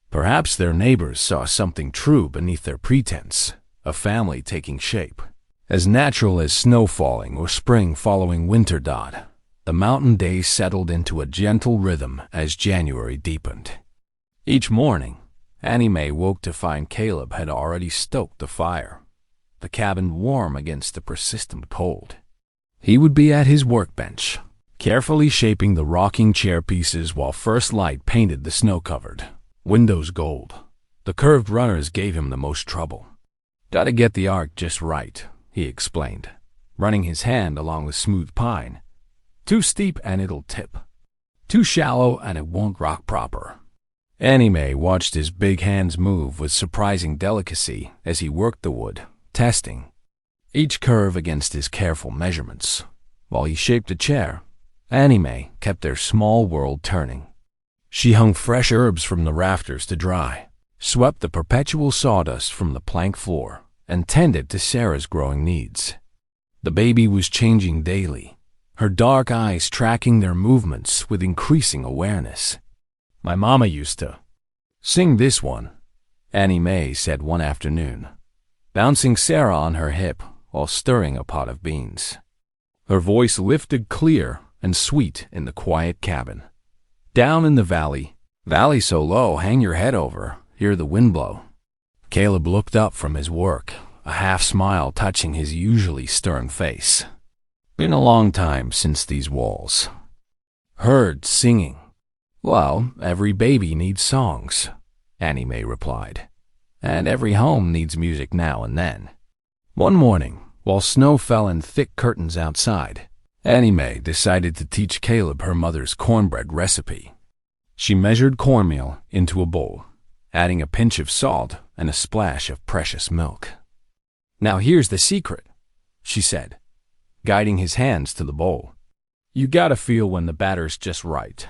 Speaker 1: Perhaps their neighbors saw something true beneath their pretense, a family taking shape. As natural as snow falling or spring following winter. The mountain days settled into a gentle rhythm as January deepened. Each morning, Annie Mae woke to find Caleb had already stoked the fire, the cabin warm against the persistent cold. He would be at his workbench, carefully shaping the rocking chair pieces while first light painted the snow-covered windows gold. The curved runners gave him the most trouble. "Gotta get the arc just right," he explained, running his hand along the smooth pine. "Too steep and it'll tip. Too shallow and it won't rock proper." Annie Mae watched his big hands move with surprising delicacy as he worked the wood, testing each curve against his careful measurements. While he shaped the chair, Annie Mae kept their small world turning. She hung fresh herbs from the rafters to dry, swept the perpetual sawdust from the plank floor, and tended to Sarah's growing needs. The baby was changing daily, her dark eyes tracking their movements with increasing awareness. "My mama used to sing this one," Annie Mae said one afternoon, bouncing Sarah on her hip while stirring a pot of beans. Her voice lifted clear and sweet in the quiet cabin. "Down in the valley so low, hang your head over, hear the wind blow." Caleb looked up from his work, a half-smile touching his usually stern face. "Been a long time since these walls heard singing." "Well, every baby needs songs," Annie Mae replied, "and every home needs music now and then." One morning, while snow fell in thick curtains outside, Annie Mae decided to teach Caleb her mother's cornbread recipe. She measured cornmeal into a bowl, adding a pinch of salt and a splash of precious milk. "Now here's the secret," she said, guiding his hands to the bowl. "You gotta feel when the batter's just right.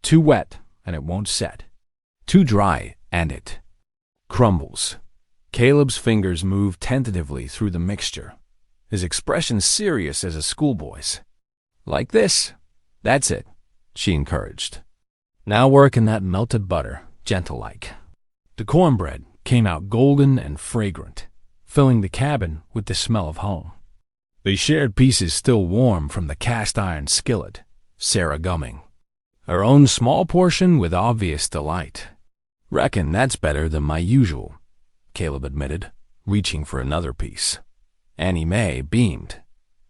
Speaker 1: Too wet and it won't set. Too dry and it crumbles." Caleb's fingers moved tentatively through the mixture, his expression serious as a schoolboy's. "Like this. That's it," she encouraged. "Now work in that melted butter, gentle-like." The cornbread came out golden and fragrant, filling the cabin with the smell of home. They shared pieces still warm from the cast-iron skillet, Sarah gumming her own small portion with obvious delight. "Reckon that's better than my usual," Caleb admitted, reaching for another piece. Annie Mae beamed.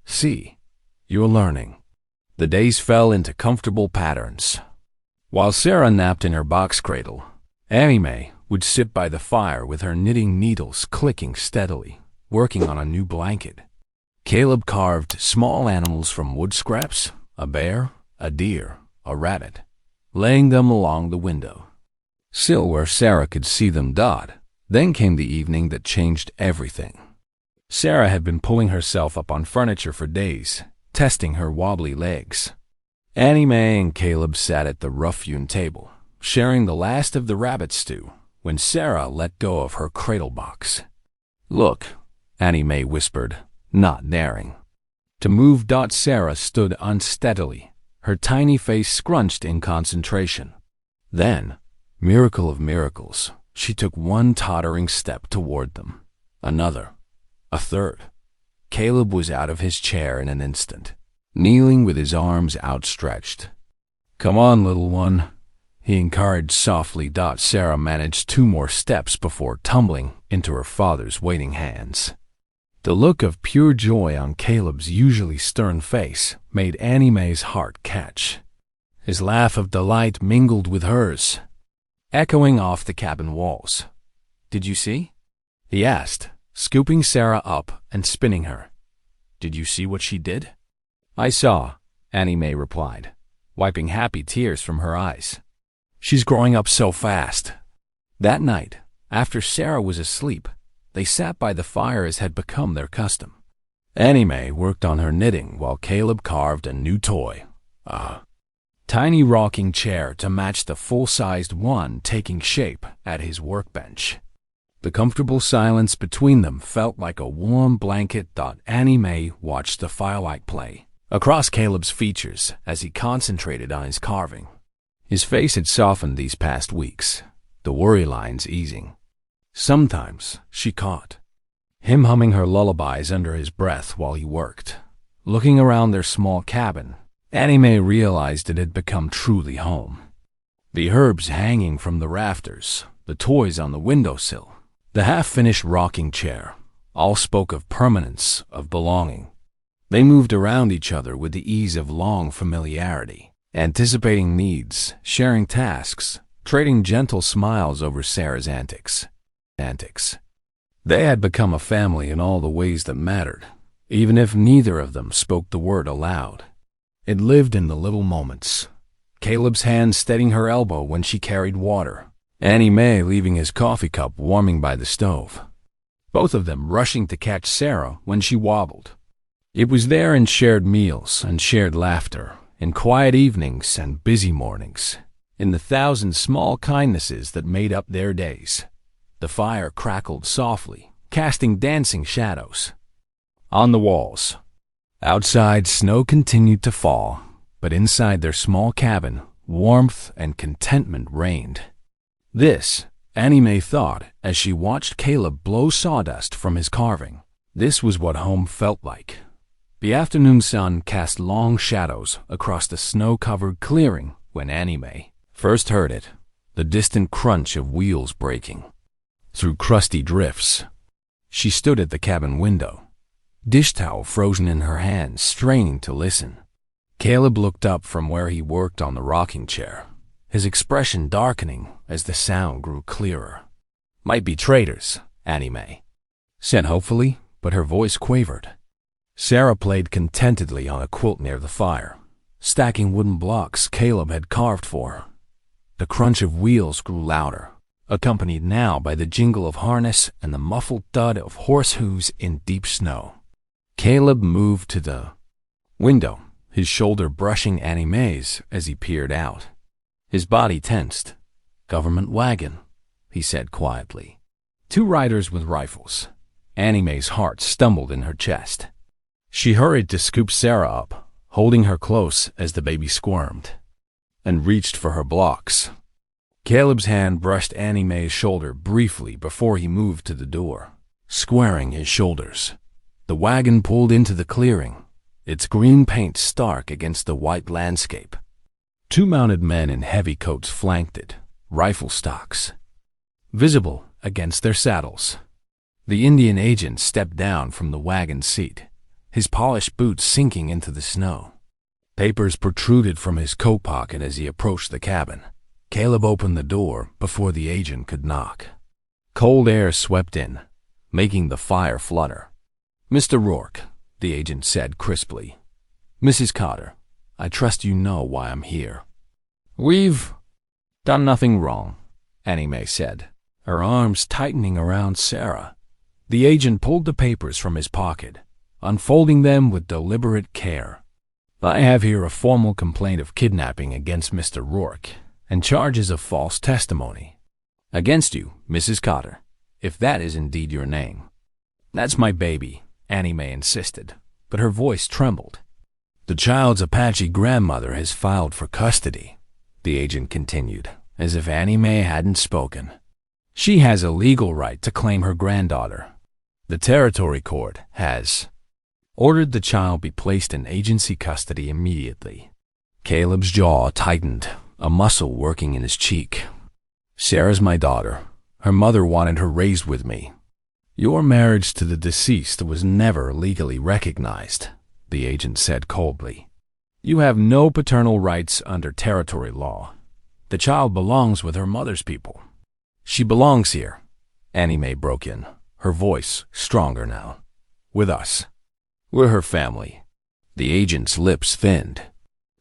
Speaker 1: "See, you're learning." The days fell into comfortable patterns. While Sarah napped in her box cradle, Annie Mae would sit by the fire with her knitting needles clicking steadily, working on a new blanket. Caleb carved small animals from wood scraps, a bear, a deer, a rabbit, laying them along the window sill where Sarah could see them. Then came the evening that changed everything. Sarah had been pulling herself up on furniture for days, testing her wobbly legs. Annie Mae and Caleb sat at the rough-hewn table, sharing the last of the rabbit stew, when Sarah let go of her cradle box. "Look," Annie Mae whispered, not daring to move. Sarah stood unsteadily, her tiny face scrunched in concentration. Then, miracle of miracles, she took one tottering step toward them. Another. A third. Caleb was out of his chair in an instant, kneeling with his arms outstretched. "Come on, little one," he encouraged softly. Sarah managed 2 more steps before tumbling into her father's waiting hands. The look of pure joy on Caleb's usually stern face made Annie Mae's heart catch. His laugh of delight mingled with hers, echoing off the cabin walls. "Did you see?" he asked, scooping Sarah up and spinning her. "Did you see what she did?" "I saw," Annie Mae replied, wiping happy tears from her eyes. "She's growing up so fast." That night, after Sarah was asleep, they sat by the fire as had become their custom. Annie Mae worked on her knitting while Caleb carved a new toy, a tiny rocking chair to match the full-sized one taking shape at his workbench. The comfortable silence between them felt like a warm blanket. Annie Mae watched the firelight play across Caleb's features as he concentrated on his carving. His face had softened these past weeks, the worry lines easing. Sometimes she caught him humming her lullabies under his breath while he worked. Looking around their small cabin, Annie Mae realized it had become truly home. The herbs hanging from the rafters, the toys on the windowsill, the half-finished rocking chair, all spoke of permanence, of belonging. They moved around each other with the ease of long familiarity, anticipating needs, sharing tasks, trading gentle smiles over Sarah's antics. They had become a family in all the ways that mattered, even if neither of them spoke the word aloud. It lived in the little moments. Caleb's hand steadying her elbow when she carried water, Annie Mae leaving his coffee cup warming by the stove. Both of them rushing to catch Sarah when she wobbled. It was there in shared meals and shared laughter, in quiet evenings and busy mornings, in the thousand small kindnesses that made up their days. The fire crackled softly, casting dancing shadows on the walls. Outside, snow continued to fall, but inside their small cabin, warmth and contentment reigned. This, Annie Mae thought as she watched Caleb blow sawdust from his carving. This was what home felt like. The afternoon sun cast long shadows across the snow-covered clearing when Annie Mae first heard it, the distant crunch of wheels breaking through crusty drifts. She stood at the cabin window, dish towel frozen in her hands, straining to listen. Caleb looked up from where he worked on the rocking chair, his expression darkening as the sound grew clearer. "Might be traitors," Annie Mae said hopefully, but her voice quavered. Sarah played contentedly on a quilt near the fire, stacking wooden blocks Caleb had carved for her. The crunch of wheels grew louder, accompanied now by the jingle of harness and the muffled thud of horse hooves in deep snow. Caleb moved to the window, his shoulder brushing Annie Mae's as he peered out. His body tensed. "Government wagon," he said quietly. "Two riders with rifles." Annie Mae's heart stumbled in her chest. She hurried to scoop Sarah up, holding her close as the baby squirmed, and reached for her blocks. Caleb's hand brushed Annie Mae's shoulder briefly before he moved to the door, squaring his shoulders. The wagon pulled into the clearing, its green paint stark against the white landscape. Two mounted men in heavy coats flanked it, rifle stocks visible against their saddles. The Indian agent stepped down from the wagon seat, his polished boots sinking into the snow. Papers protruded from his coat pocket as he approached the cabin. Caleb opened the door before the agent could knock. Cold air swept in, making the fire flutter. "Mr. Rourke," the agent said crisply. "Mrs. Cotter, I trust you know why I'm here." "We've done nothing wrong," Annie Mae said, her arms tightening around Sarah. The agent pulled the papers from his pocket, unfolding them with deliberate care. "I have here a formal complaint of kidnapping against Mr. Rourke and charges of false testimony. Against you, Mrs. Cotter, if that is indeed your name." "That's my baby," Annie Mae insisted, but her voice trembled. "The child's Apache grandmother has filed for custody," the agent continued, as if Annie Mae hadn't spoken. "She has a legal right to claim her granddaughter. The territory court has ordered the child be placed in agency custody immediately." Caleb's jaw tightened, a muscle working in his cheek. "Sarah's my daughter. Her mother wanted her raised with me. Your marriage to the deceased was never legally recognized," the agent said coldly. "You have no paternal rights under territory law. The child belongs with her mother's people." "She belongs here," Annie Mae broke in, her voice stronger now. "With us. We're her family." The agent's lips thinned.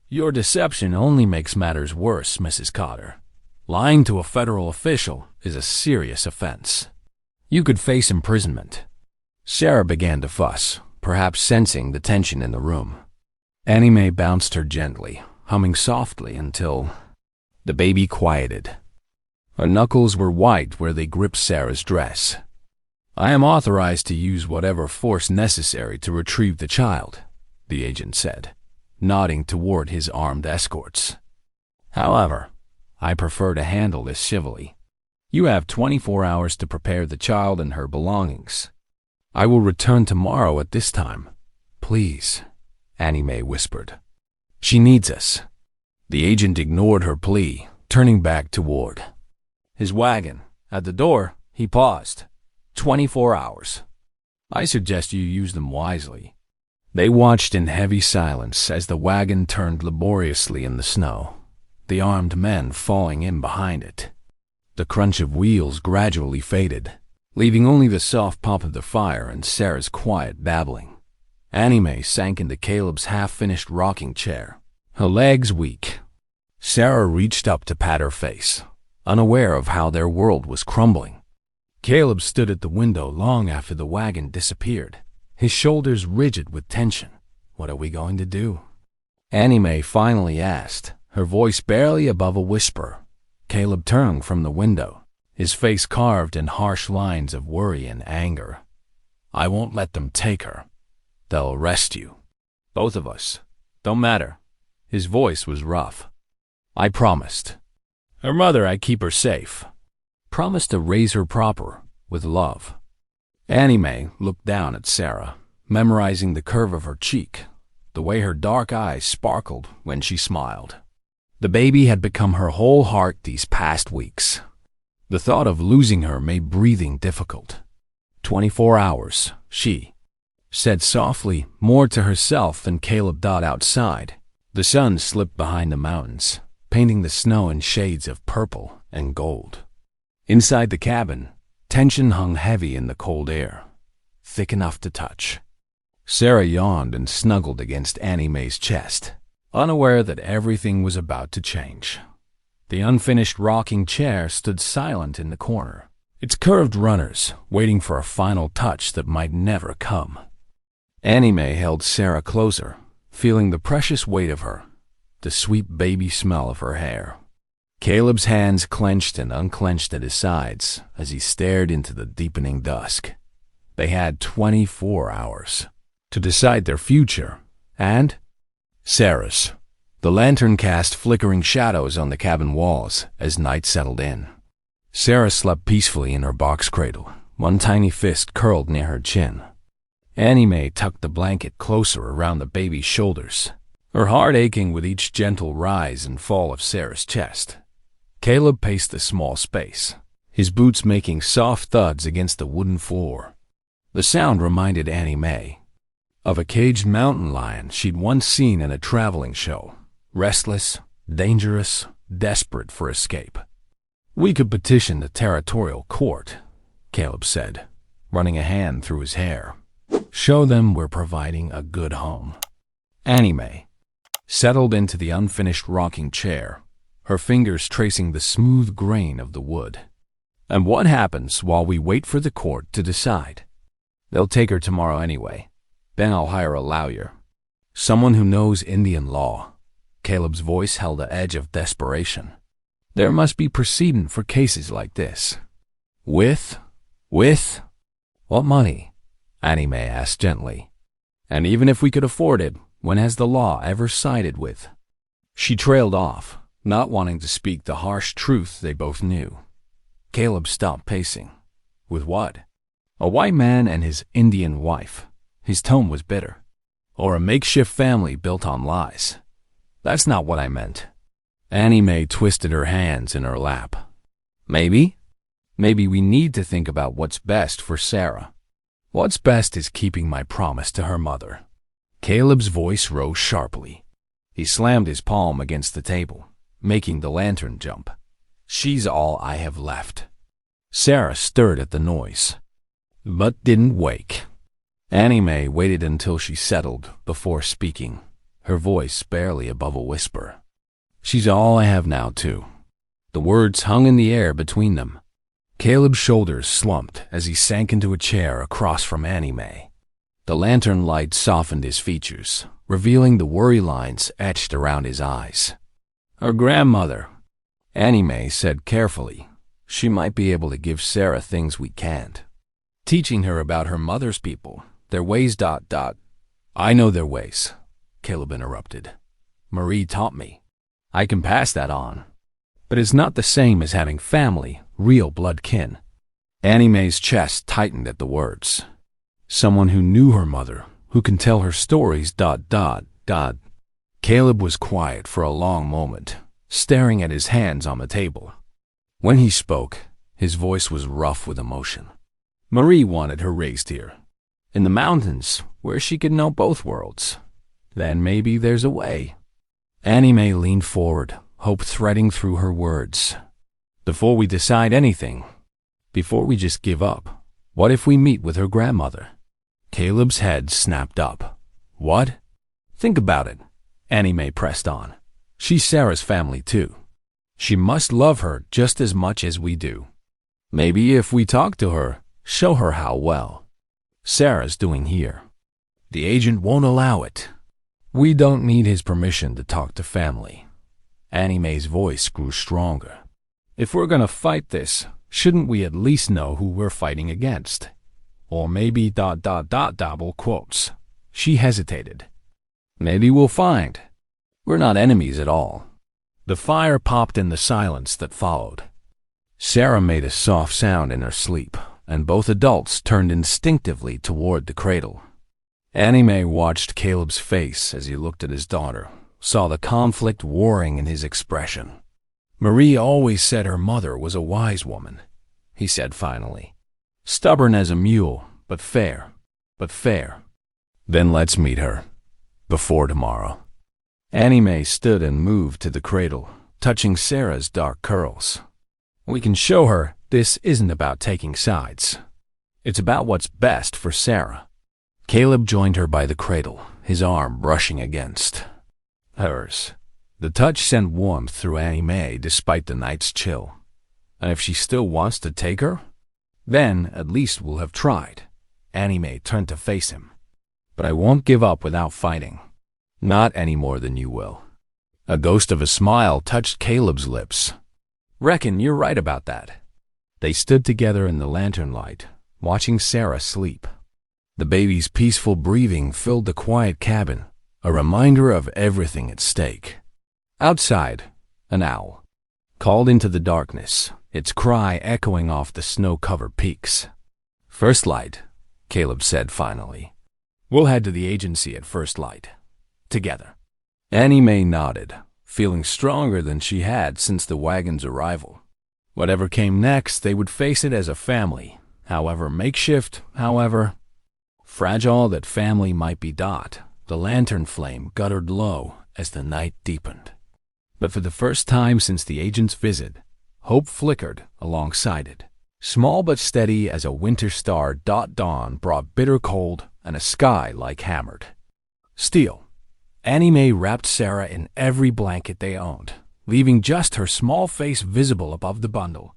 Speaker 1: "Your deception only makes matters worse, Mrs. Cotter. Lying to a federal official is a serious offense. You could face imprisonment." Sarah began to fuss, perhaps sensing the tension in the room. Annie Mae bounced her gently, humming softly until the baby quieted. Her knuckles were white where they gripped Sarah's dress. "I am authorized to use whatever force necessary to retrieve the child," the agent said, nodding toward his armed escorts. "However, I prefer to handle this civilly. You have 24 hours to prepare the child and her belongings. I will return tomorrow at this time. Please," Annie Mae whispered. "She needs us." The agent ignored her plea, turning back toward his wagon. At the door, he paused. 24 hours. I suggest you use them wisely." They watched in heavy silence as the wagon turned laboriously in the snow, the armed men falling in behind it. The crunch of wheels gradually faded, leaving only the soft pop of the fire and Sarah's quiet babbling. Annie Mae sank into Caleb's half-finished rocking chair, her legs weak. Sarah reached up to pat her face, unaware of how their world was crumbling. Caleb stood at the window long after the wagon disappeared, his shoulders rigid with tension. "What are we going to do?" Annie Mae finally asked, her voice barely above a whisper. Caleb turned from the window, his face carved in harsh lines of worry and anger. "I won't let them take her. They'll arrest you. Both of us. Don't matter." His voice was rough. "I promised. Her mother, I keep her safe. Promised to raise her proper, with love." Annie Mae looked down at Sarah, memorizing the curve of her cheek, the way her dark eyes sparkled when she smiled. The baby had become her whole heart these past weeks. The thought of losing her made breathing difficult. 24 hours, she said softly, more to herself than Caleb did outside. The sun slipped behind the mountains, painting the snow in shades of purple and gold. Inside the cabin, tension hung heavy in the cold air, thick enough to touch. Sarah yawned and snuggled against Annie Mae's chest, unaware that everything was about to change. The unfinished rocking chair stood silent in the corner, its curved runners waiting for a final touch that might never come. Annie Mae held Sarah closer, feeling the precious weight of her, the sweet baby smell of her hair. Caleb's hands clenched and unclenched at his sides as he stared into the deepening dusk. They had 24 hours to decide their future, and Sarah's. The lantern cast flickering shadows on the cabin walls as night settled in. Sarah slept peacefully in her box cradle, one tiny fist curled near her chin. Annie Mae tucked the blanket closer around the baby's shoulders, her heart aching with each gentle rise and fall of Sarah's chest. Caleb paced the small space, his boots making soft thuds against the wooden floor. The sound reminded Annie Mae of a caged mountain lion she'd once seen in a traveling show, restless, dangerous, desperate for escape. "We could petition the territorial court," Caleb said, running a hand through his hair. "Show them we're providing a good home." Annie Mae settled into the unfinished rocking chair, her fingers tracing the smooth grain of the wood. "And what happens while we wait for the court to decide? They'll take her tomorrow anyway. Then I'll hire a lawyer, someone who knows Indian law." Caleb's voice held the edge of desperation. "There must be precedent for cases like this." With what money?" Annie Mae asked gently. "And even if we could afford it, when has the law ever sided with?" She trailed off, not wanting to speak the harsh truth they both knew. Caleb stopped pacing. "With what? A white man and his Indian wife." His tone was bitter. "Or a makeshift family built on lies. That's not what I meant." Annie Mae twisted her hands in her lap. Maybe we need to think about what's best for Sarah. What's best is keeping my promise to her mother." Caleb's voice rose sharply. He slammed his palm against the table, making the lantern jump. "She's all I have left." Sarah stirred at the noise, but didn't wake. Annie Mae waited until she settled before speaking, her voice barely above a whisper. "She's all I have now, too." The words hung in the air between them. Caleb's shoulders slumped as he sank into a chair across from Annie Mae. The lantern light softened his features, revealing the worry lines etched around his eyes. Her grandmother, Anime said carefully. She might be able to give Sarah things we can't. Teaching her about her mother's people, their ways. I know their ways, Caleb interrupted. Marie taught me. I can pass that on. But it's not the same as having family, real blood kin. Anime's chest tightened at the words. Someone who knew her mother, who can tell her stories. Caleb was quiet for a long moment, staring at his hands on the table. When he spoke, his voice was rough with emotion. Marie wanted her raised here, in the mountains, where she could know both worlds. Then maybe there's a way. Anime leaned forward, hope threading through her words. Before we decide anything, before we just give up, what if we meet with her grandmother? Caleb's head snapped up. What? Think about it, Anime pressed on. She's Sarah's family too. She must love her just as much as we do. Maybe if we talk to her, show her how well Sarah's doing here. The agent won't allow it. We don't need his permission to talk to family. Anime's voice grew stronger. If we're gonna fight this, shouldn't we at least know who we're fighting against? Or maybe ... double quotes. She hesitated. Maybe we'll find. We're not enemies at all. The fire popped in the silence that followed. Sarah made a soft sound in her sleep, and both adults turned instinctively toward the cradle. Anime watched Caleb's face as he looked at his daughter, saw the conflict warring in his expression. Marie always said her mother was a wise woman, he said finally. Stubborn as a mule, but fair. Then let's meet her. Before tomorrow. Anime stood and moved to the cradle, touching Sarah's dark curls. We can show her this isn't about taking sides. It's about what's best for Sarah. Caleb joined her by the cradle, his arm brushing against hers. The touch sent warmth through Anime despite the night's chill. And if she still wants to take her, then at least we'll have tried. Anime turned to face him. But I won't give up without fighting. Not any more than you will. A ghost of a smile touched Caleb's lips. Reckon you're right about that. They stood together in the lantern light, watching Sarah sleep. The baby's peaceful breathing filled the quiet cabin, a reminder of everything at stake. Outside, an owl called into the darkness, its cry echoing off the snow-covered peaks. First light, Caleb said finally. We'll head to the agency at first light. Together. Anime nodded, feeling stronger than she had since the wagon's arrival. Whatever came next, they would face it as a family, however makeshift, however fragile that family might be. The lantern flame guttered low as the night deepened. But for the first time since the agent's visit, hope flickered alongside it. Small but steady as a winter star. Dawn brought bitter cold and a sky like hammered steel. Anime wrapped Sarah in every blanket they owned, leaving just her small face visible above the bundle.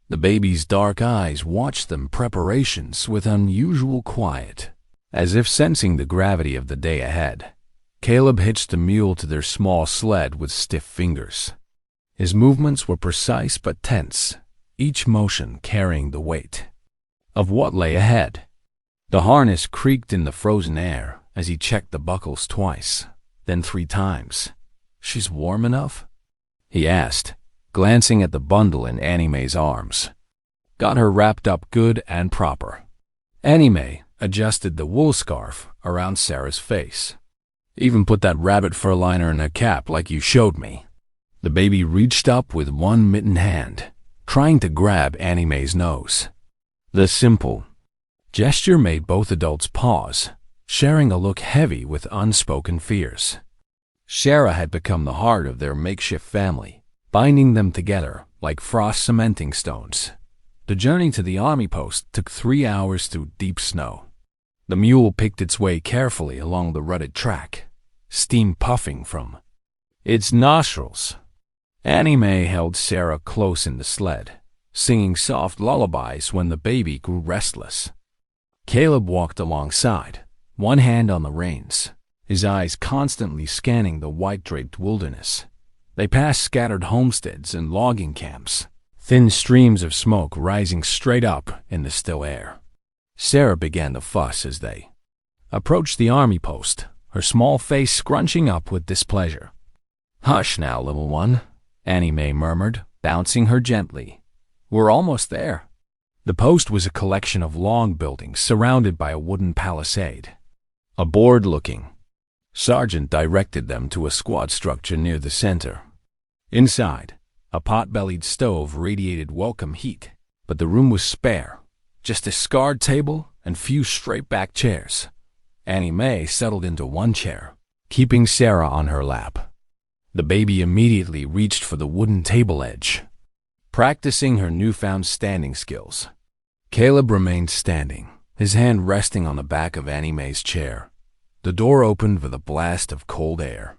Speaker 1: The baby's dark eyes watched them preparations with unusual quiet, as if sensing the gravity of the day ahead. Caleb hitched the mule to their small sled with stiff fingers. His movements were precise but tense, each motion carrying the weight of what lay ahead. The harness creaked in the frozen air as he checked the buckles twice, then 3 times. She's warm enough? He asked, glancing at the bundle in Anime's arms. Got her wrapped up good and proper. Anime adjusted the wool scarf around Sarah's face. Even put that rabbit fur liner in her cap like you showed me. The baby reached up with one mittened hand, trying to grab Anime's nose. The simple gesture made both adults pause, sharing a look heavy with unspoken fears. Sarah had become the heart of their makeshift family, binding them together like frost cementing stones. The journey to the army post took 3 hours through deep snow. The mule picked its way carefully along the rutted track, steam puffing from its nostrils. Anime held Sarah close in the sled, singing soft lullabies when the baby grew restless. Caleb walked alongside, one hand on the reins, his eyes constantly scanning the white-draped wilderness. They passed scattered homesteads and logging camps, thin streams of smoke rising straight up in the still air. Sarah began to fuss as they approached the army post, her small face scrunching up with displeasure. "Hush now, little one," Annie Mae murmured, bouncing her gently. "We're almost there." The post was a collection of long buildings surrounded by a wooden palisade. A bored-looking sergeant directed them to a squat structure near the center. Inside, a pot-bellied stove radiated welcome heat, but the room was spare, just a scarred table and few straight-back chairs. Annie Mae settled into one chair, keeping Sarah on her lap. The baby immediately reached for the wooden table edge, practicing her newfound standing skills. Caleb remained standing, his hand resting on the back of Annie Mae's chair. The door opened with a blast of cold air.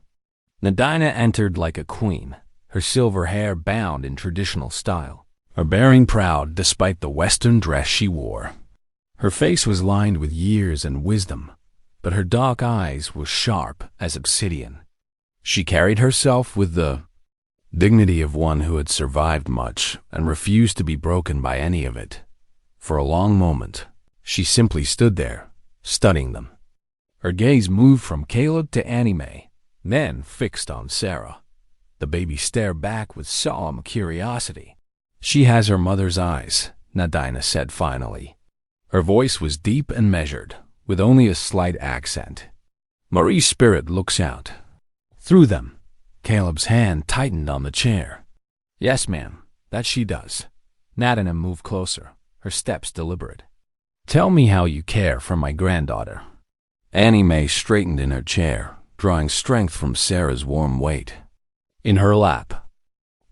Speaker 1: Nadina entered like a queen, her silver hair bound in traditional style, her bearing proud despite the Western dress she wore. Her face was lined with years and wisdom, but her dark eyes were sharp as obsidian. She carried herself with the dignity of one who had survived much and refused to be broken by any of it. For a long moment, she simply stood there, studying them. Her gaze moved from Caleb to Annie Mae, then fixed on Sarah. The baby stared back with solemn curiosity. "She has her mother's eyes," Nadina said finally. Her voice was deep and measured, with only a slight accent. "Marie's spirit looks out through them." Caleb's hand tightened on the chair. "Yes, ma'am, that she does." Nadina moved closer, her steps deliberate. "Tell me how you care for my granddaughter." Annie Mae straightened in her chair, drawing strength from Sarah's warm weight. In her lap.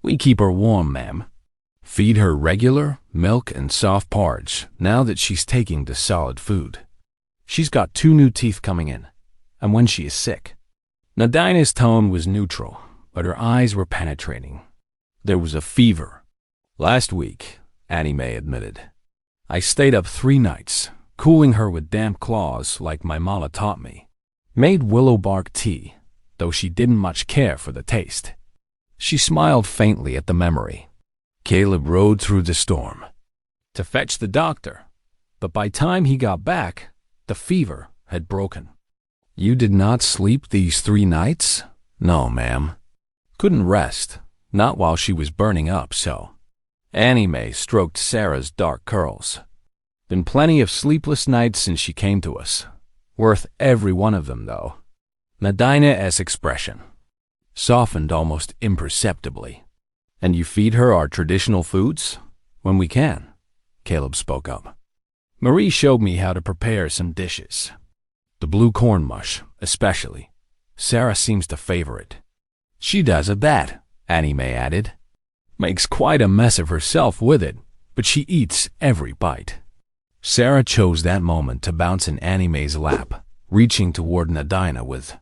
Speaker 1: "We keep her warm, ma'am. Feed her regular milk and soft porridge now that she's taking to solid food. She's got 2 new teeth coming in, and when she is sick." Nadina's tone was neutral, but her eyes were penetrating. "There was a fever last week," Annie Mae admitted. "I stayed up 3 nights, cooling her with damp cloths like my mama taught me. Made willow bark tea, though she didn't much care for the taste." She smiled faintly at the memory. Caleb rode through the storm to fetch the doctor, but by time he got back, the fever had broken. "You did not sleep these 3 nights?" "No, ma'am. Couldn't rest, not while she was burning up, so." Annie Mae stroked Sarah's dark curls. "Been plenty of sleepless nights since she came to us. Worth every one of them, though." Nadina's expression softened almost imperceptibly. "And you feed her our traditional foods?" "When we can," Caleb spoke up. "Marie showed me how to prepare some dishes. The blue corn mush, especially. Sarah seems to favor it." "She does at that," Annie Mae added. "Makes quite a mess of herself with it, but she eats every bite." Sarah chose that moment to bounce in Annie Mae's lap, reaching toward Nadina with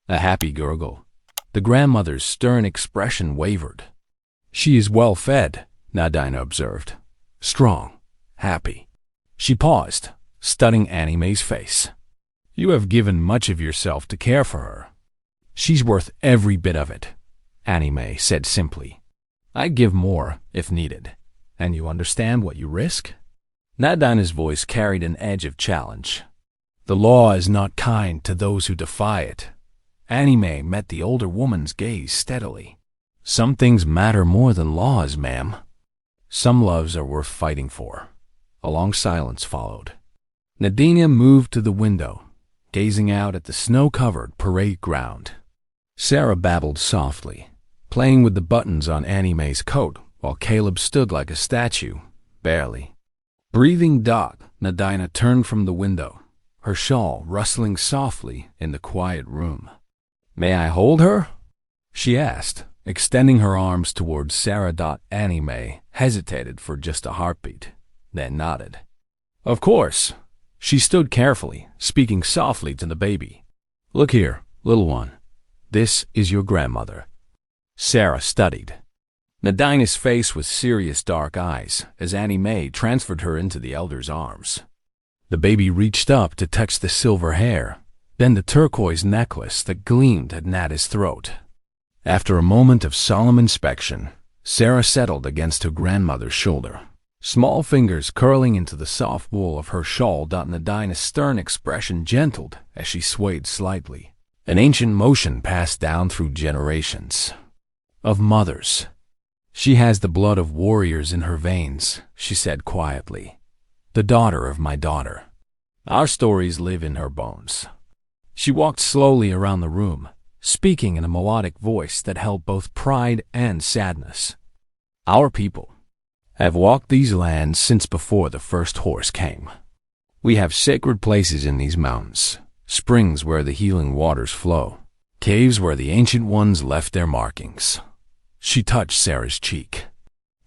Speaker 1: a happy gurgle. The grandmother's stern expression wavered. "She is well fed," Nadina observed. "Strong, happy." She paused, studying Annie Mae's face. "You have given much of yourself to care for her." "She's worth every bit of it," Annie Mae said simply. "I'd give more if needed. And you understand what you risk?" Nadina's voice carried an edge of challenge. "The law is not kind to those who defy it." Annie Mae met the older woman's gaze steadily. "Some things matter more than laws, ma'am. Some loves are worth fighting for." A long silence followed. Nadina moved to the window, gazing out at the snow-covered parade ground. Sarah babbled softly, playing with the buttons on Annie Mae's coat while Caleb stood like a statue, barely. Breathing dark, Nadina turned from the window, her shawl rustling softly in the quiet room. "May I hold her?" she asked, extending her arms towards Sarah. Annie Mae hesitated for just a heartbeat, then nodded. "Of course." She stood carefully, speaking softly to the baby. "Look here, little one. This is your grandmother." Sarah studied. Nadina's face was serious dark eyes as Annie Mae transferred her into the elder's arms. The baby reached up to touch the silver hair, then the turquoise necklace that gleamed at Nada's throat. After a moment of solemn inspection, Sarah settled against her grandmother's shoulder. Small fingers curling into the soft wool of her shawl. Nadina's stern expression gentled as she swayed slightly. An ancient motion passed down through generations of mothers. She has the blood of warriors in her veins, she said quietly. The daughter of my daughter. Our stories live in her bones. She walked slowly around the room, speaking in a melodic voice that held both pride and sadness. Our people have walked these lands since before the first horse came. We have sacred places in these mountains, springs where the healing waters flow, caves where the ancient ones left their markings. She touched Sarah's cheek.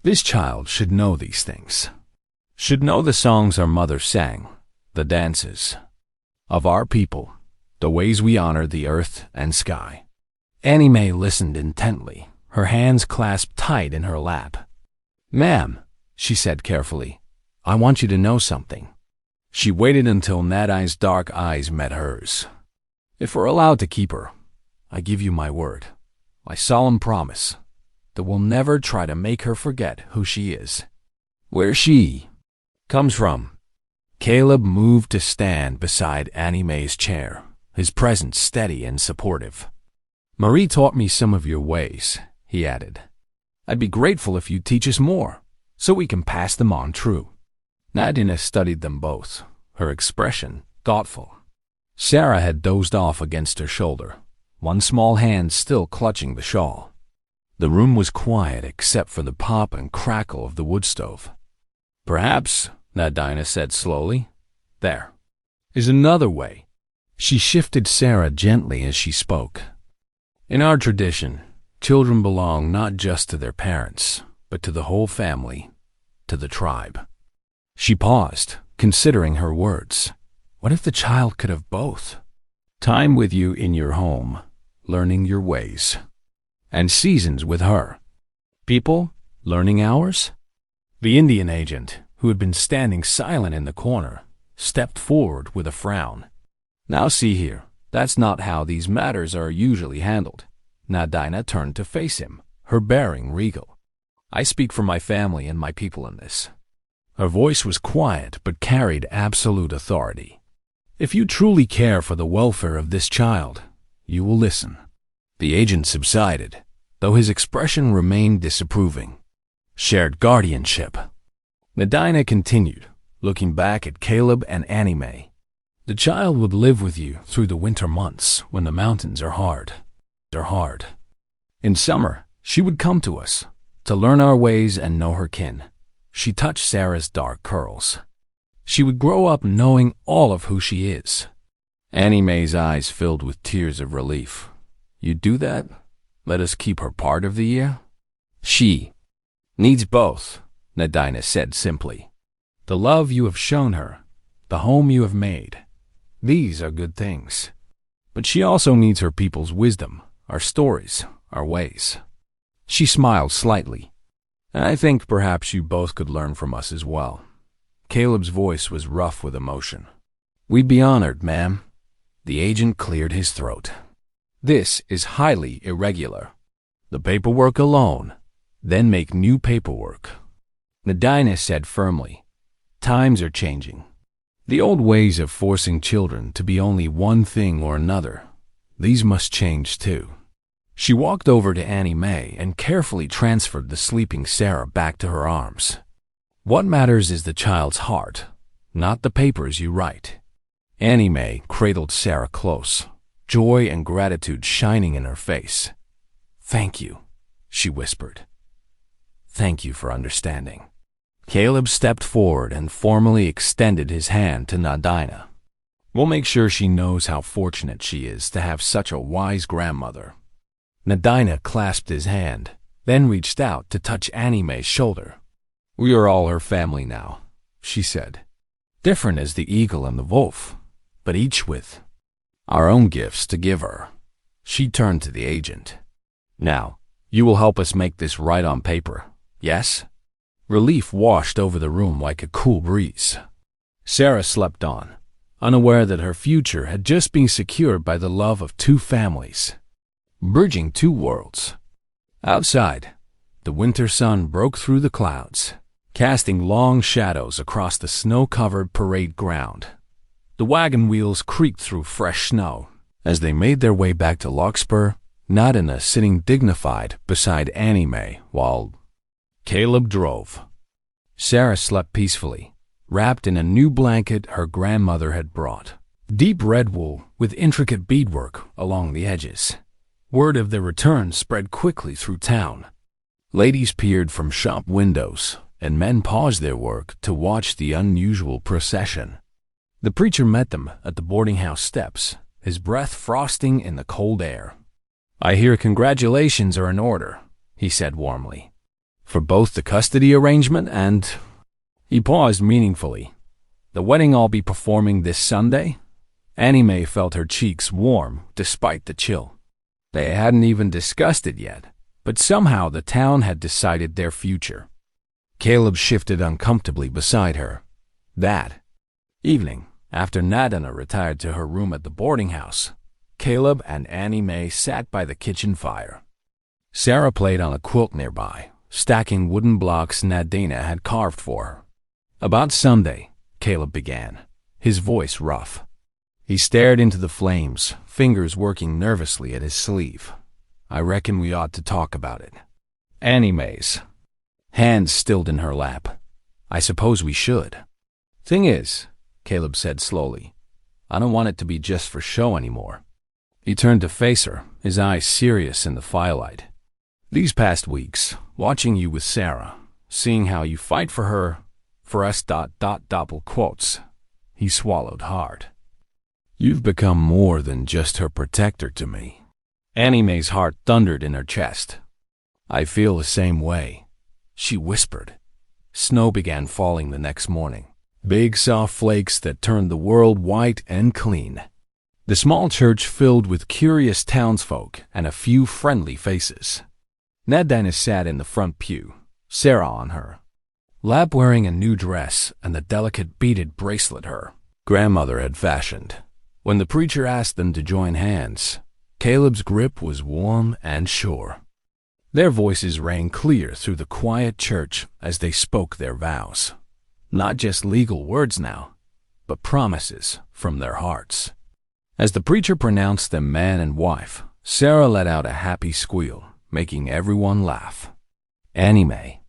Speaker 1: This child should know these things. Should know the songs our mother sang, the dances of our people, the ways we honor the earth and sky. Annie Mae listened intently, her hands clasped tight in her lap. Ma'am, she said carefully, I want you to know something. She waited until Nadine's dark eyes met hers. If we're allowed to keep her, I give you my word, my solemn promise, that we'll never try to make her forget who she is, where she comes from. Caleb moved to stand beside Annie Mae's chair, his presence steady and supportive. Marie taught me some of your ways, he added. I'd be grateful if you'd teach us more, so we can pass them on true. Nadina studied them both, her expression thoughtful. Sarah had dozed off against her shoulder, one small hand still clutching the shawl. The room was quiet except for the pop and crackle of the wood stove. Perhaps, Nadina said slowly, there is another way. She shifted Sarah gently as she spoke. In our tradition, children belong not just to their parents, but to the whole family, to the tribe. She paused, considering her words. What if the child could have both? Time with you in your home, learning your ways, and seasons with her. People, learning ours? The Indian agent, who had been standing silent in the corner, stepped forward with a frown. Now see here, that's not how these matters are usually handled. Nadina turned to face him, her bearing regal. I speak for my family and my people in this. Her voice was quiet but carried absolute authority. If you truly care for the welfare of this child, you will listen. The agent subsided, though his expression remained disapproving. Shared guardianship. Nadina continued, looking back at Caleb and Annie Mae. The child would live with you through the winter months when the mountains are hard. In summer, she would come to us, to learn our ways and know her kin. She touched Sarah's dark curls. She would grow up knowing all of who she is. Annie Mae's eyes filled with tears of relief. You do that? Let us keep her part of the year? She needs both, Nadina said simply. The love you have shown her, the home you have made, these are good things. But she also needs her people's wisdom, our stories, our ways. She smiled slightly. I think perhaps you both could learn from us as well. Caleb's voice was rough with emotion. We'd be honored, ma'am. The agent cleared his throat. This is highly irregular. The paperwork alone, then make new paperwork. Nadina said firmly, times are changing. The old ways of forcing children to be only one thing or another, these must change too. She walked over to Annie Mae and carefully transferred the sleeping Sarah back to her arms. What matters is the child's heart, not the papers you write. Annie Mae cradled Sarah close, joy and gratitude shining in her face. Thank you, she whispered. Thank you for understanding. Caleb stepped forward and formally extended his hand to Nadina. We'll make sure she knows how fortunate she is to have such a wise grandmother. Nadina clasped his hand, then reached out to touch Annie Mae's shoulder. We are all her family now, she said. Different as the eagle and the wolf, but each with our own gifts to give her. She turned to the agent. Now, you will help us make this right on paper, yes? Relief washed over the room like a cool breeze. Sarah slept on, unaware that her future had just been secured by the love of two families, bridging two worlds. Outside, the winter sun broke through the clouds, casting long shadows across the snow-covered parade ground. The wagon wheels creaked through fresh snow as they made their way back to Larkspur, Nadina sitting dignified beside Annie Mae while Caleb drove. Sarah slept peacefully, wrapped in a new blanket her grandmother had brought. Deep red wool with intricate beadwork along the edges. Word of their return spread quickly through town. Ladies peered from shop windows, and men paused their work to watch the unusual procession. The preacher met them at the boarding house steps, his breath frosting in the cold air. "I hear congratulations are in order," he said warmly, "for both the custody arrangement and—" He paused meaningfully. "The wedding I'll be performing this Sunday?" Annie Mae felt her cheeks warm despite the chill. They hadn't even discussed it yet, but somehow the town had decided their future. Caleb shifted uncomfortably beside her. That evening, after Nadina retired to her room at the boarding house, Caleb and Annie Mae sat by the kitchen fire. Sarah played on a quilt nearby, stacking wooden blocks Nadina had carved for her. "About Sunday," Caleb began, his voice rough. He stared into the flames, fingers working nervously at his sleeve. "I reckon we ought to talk about it." Annie Mae's hands stilled in her lap. "I suppose we should." "Thing is," Caleb said slowly, "I don't want it to be just for show anymore." He turned to face her, his eyes serious in the firelight. "These past weeks, watching you with Sarah, seeing how you fight for her, for us ... double quotes." He swallowed hard. "You've become more than just her protector to me." Annie Mae's heart thundered in her chest. "I feel the same way," she whispered. Snow began falling the next morning, big soft flakes that turned the world white and clean. The small church filled with curious townsfolk and a few friendly faces. Nadina sat in the front pew, Sarah on her lap wearing a new dress and the delicate beaded bracelet her grandmother had fashioned. When the preacher asked them to join hands, Caleb's grip was warm and sure. Their voices rang clear through the quiet church as they spoke their vows. Not just legal words now, but promises from their hearts. As the preacher pronounced them man and wife, Sarah let out a happy squeal, making everyone laugh. Annie Mae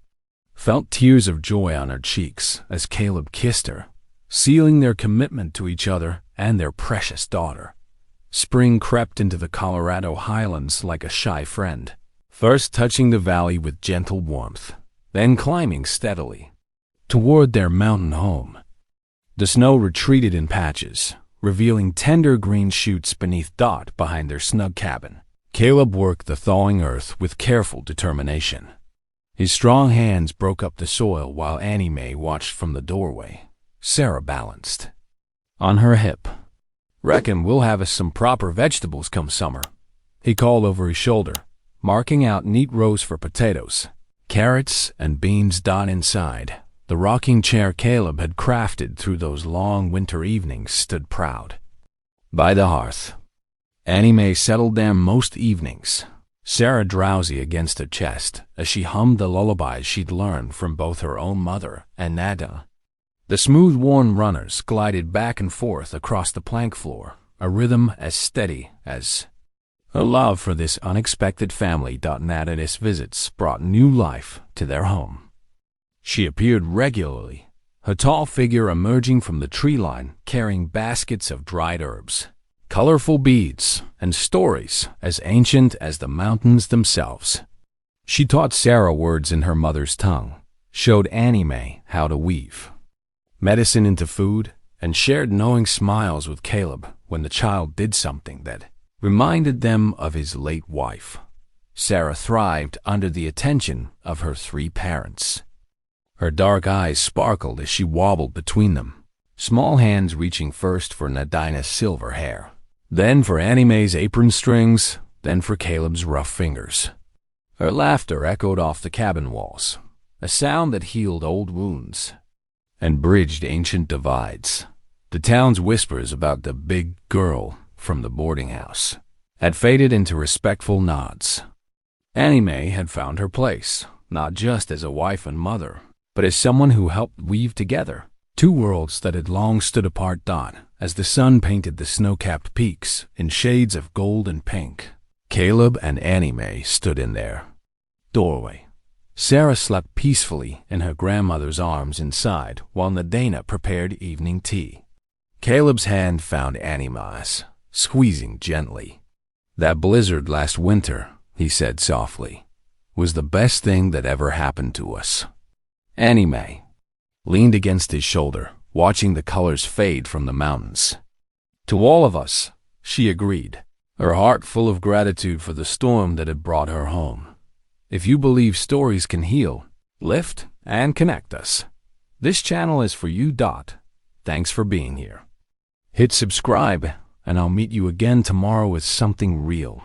Speaker 1: felt tears of joy on her cheeks as Caleb kissed her, sealing their commitment to each other and their precious daughter. Spring crept into the Colorado highlands like a shy friend, first touching the valley with gentle warmth, then climbing steadily toward their mountain home. The snow retreated in patches, revealing tender green shoots beneath Dot behind their snug cabin. Caleb worked the thawing earth with careful determination. His strong hands broke up the soil while Annie Mae watched from the doorway. Sarah balanced on her hip. "Reckon we'll have us some proper vegetables come summer," he called over his shoulder, marking out neat rows for potatoes, carrots, and beans. Dot inside the rocking chair Caleb had crafted through those long winter evenings stood proud by the hearth. Annie Mae settled them most evenings, Sarah drowsy against her chest as she hummed the lullabies she'd learned from both her own mother and Nadina. The smooth, worn runners glided back and forth across the plank floor, a rhythm as steady as her love for this unexpected family. Nadina's visits brought new life to their home. She appeared regularly, her tall figure emerging from the tree line carrying baskets of dried herbs, colorful beads, and stories as ancient as the mountains themselves. She taught Sarah words in her mother's tongue, showed Annie Mae how to weave medicine into food, and shared knowing smiles with Caleb when the child did something that reminded them of his late wife. Sarah thrived under the attention of her three parents. Her dark eyes sparkled as she wobbled between them, small hands reaching first for Nadina's silver hair, then for Annie Mae's apron strings, then for Caleb's rough fingers. Her laughter echoed off the cabin walls, a sound that healed old wounds and bridged ancient divides. The town's whispers about the big girl from the boarding house had faded into respectful nods. Annie Mae had found her place, not just as a wife and mother, but as someone who helped weave together two worlds that had long stood apart. As the sun painted the snow-capped peaks in shades of gold and pink, Caleb and Annie Mae stood in their doorway. Sarah slept peacefully in her grandmother's arms inside while Nadena prepared evening tea. Caleb's hand found Annie Mae's, squeezing gently. "That blizzard last winter," he said softly, "was the best thing that ever happened to us." Annie Mae leaned against his shoulder, watching the colors fade from the mountains. "To all of us," she agreed, her heart full of gratitude for the storm that had brought her home. If you believe stories can heal, lift, and connect us, this channel is for you. Thanks for being here. Hit subscribe, and I'll meet you again tomorrow with something real.